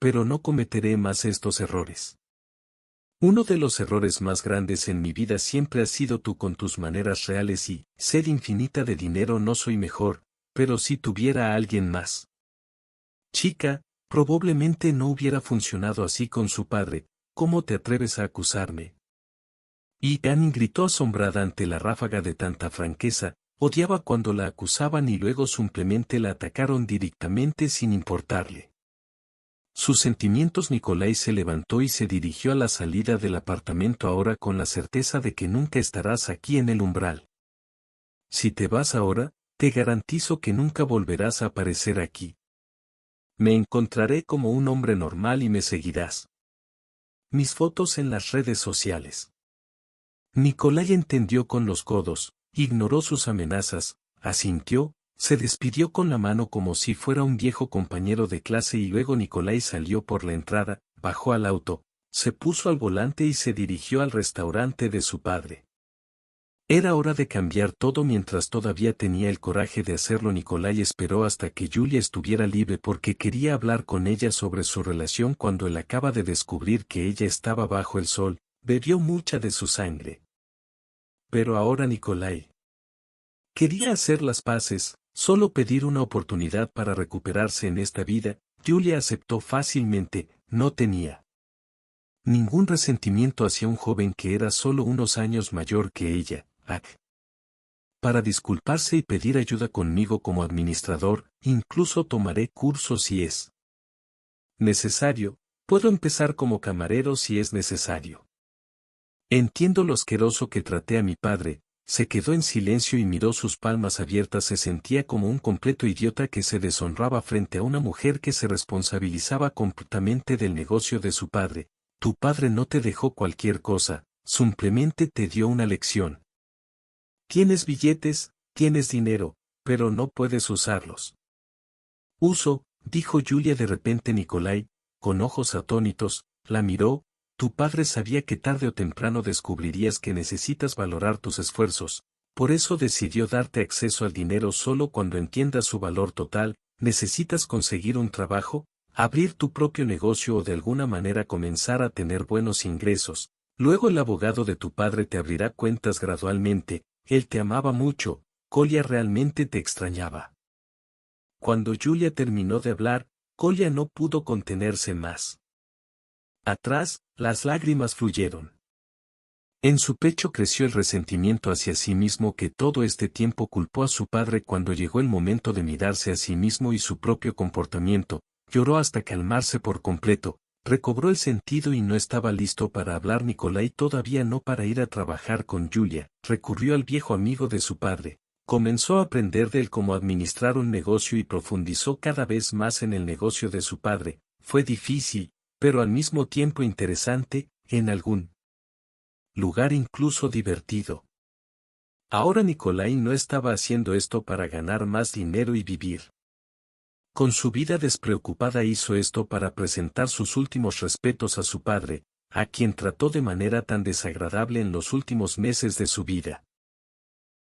pero no cometeré más estos errores. Uno de los errores más grandes en mi vida siempre ha sido tú con tus maneras reales y, sed infinita de dinero no soy mejor, pero si tuviera a alguien más. Chica, probablemente no hubiera funcionado así con su padre, ¿cómo te atreves a acusarme? Y Annie gritó asombrada ante la ráfaga de tanta franqueza, odiaba cuando la acusaban y luego simplemente la atacaron directamente sin importarle sus sentimientos. Nikolai se levantó y se dirigió a la salida del apartamento ahora con la certeza de que nunca estarás aquí en el umbral. Si te vas ahora, te garantizo que nunca volverás a aparecer aquí. Me encontraré como un hombre normal y me seguirás. Mis fotos en las redes sociales. Nikolai entendió con los codos, ignoró sus amenazas, asintió, se despidió con la mano como si fuera un viejo compañero de clase y luego Nikolai salió por la entrada, bajó al auto, se puso al volante y se dirigió al restaurante de su padre. Era hora de cambiar todo mientras todavía tenía el coraje de hacerlo. Nikolai esperó hasta que Julia estuviera libre porque quería hablar con ella sobre su relación cuando él acaba de descubrir que ella estaba bajo el sol, bebió mucha de su sangre. Pero ahora Nikolai quería hacer las paces, solo pedir una oportunidad para recuperarse en esta vida. Julia aceptó fácilmente, no tenía ningún resentimiento hacia un joven que era solo unos años mayor que ella. Para disculparse y pedir ayuda conmigo como administrador, incluso tomaré cursos si es necesario, puedo empezar como camarero si es necesario. Entiendo lo asqueroso que traté a mi padre. Se quedó en silencio y miró sus palmas abiertas. Se sentía como un completo idiota que se deshonraba frente a una mujer que se responsabilizaba completamente del negocio de su padre. Tu padre no te dejó cualquier cosa, simplemente te dio una lección. Tienes billetes, tienes dinero, pero no puedes usarlos. Uso, dijo Julia de repente. Nikolai, con ojos atónitos, la miró. Tu padre sabía que tarde o temprano descubrirías que necesitas valorar tus esfuerzos, por eso decidió darte acceso al dinero solo cuando entiendas su valor total. Necesitas conseguir un trabajo, abrir tu propio negocio o de alguna manera comenzar a tener buenos ingresos. Luego el abogado de tu padre te abrirá cuentas gradualmente. Él te amaba mucho, Kolya realmente te extrañaba. Cuando Julia terminó de hablar, Kolya no pudo contenerse más. Atrás, las lágrimas fluyeron. En su pecho creció el resentimiento hacia sí mismo que todo este tiempo culpó a su padre. Cuando llegó el momento de mirarse a sí mismo y su propio comportamiento, lloró hasta calmarse por completo, recobró el sentido y no estaba listo para hablar. Nikolai todavía no para ir a trabajar con Julia, recurrió al viejo amigo de su padre, comenzó a aprender de él cómo administrar un negocio y profundizó cada vez más en el negocio de su padre. Fue difícil, pero al mismo tiempo interesante, en algún lugar incluso divertido. Ahora Nikolai no estaba haciendo esto para ganar más dinero y vivir con su vida despreocupada. Hizo esto para presentar sus últimos respetos a su padre, a quien trató de manera tan desagradable en los últimos meses de su vida.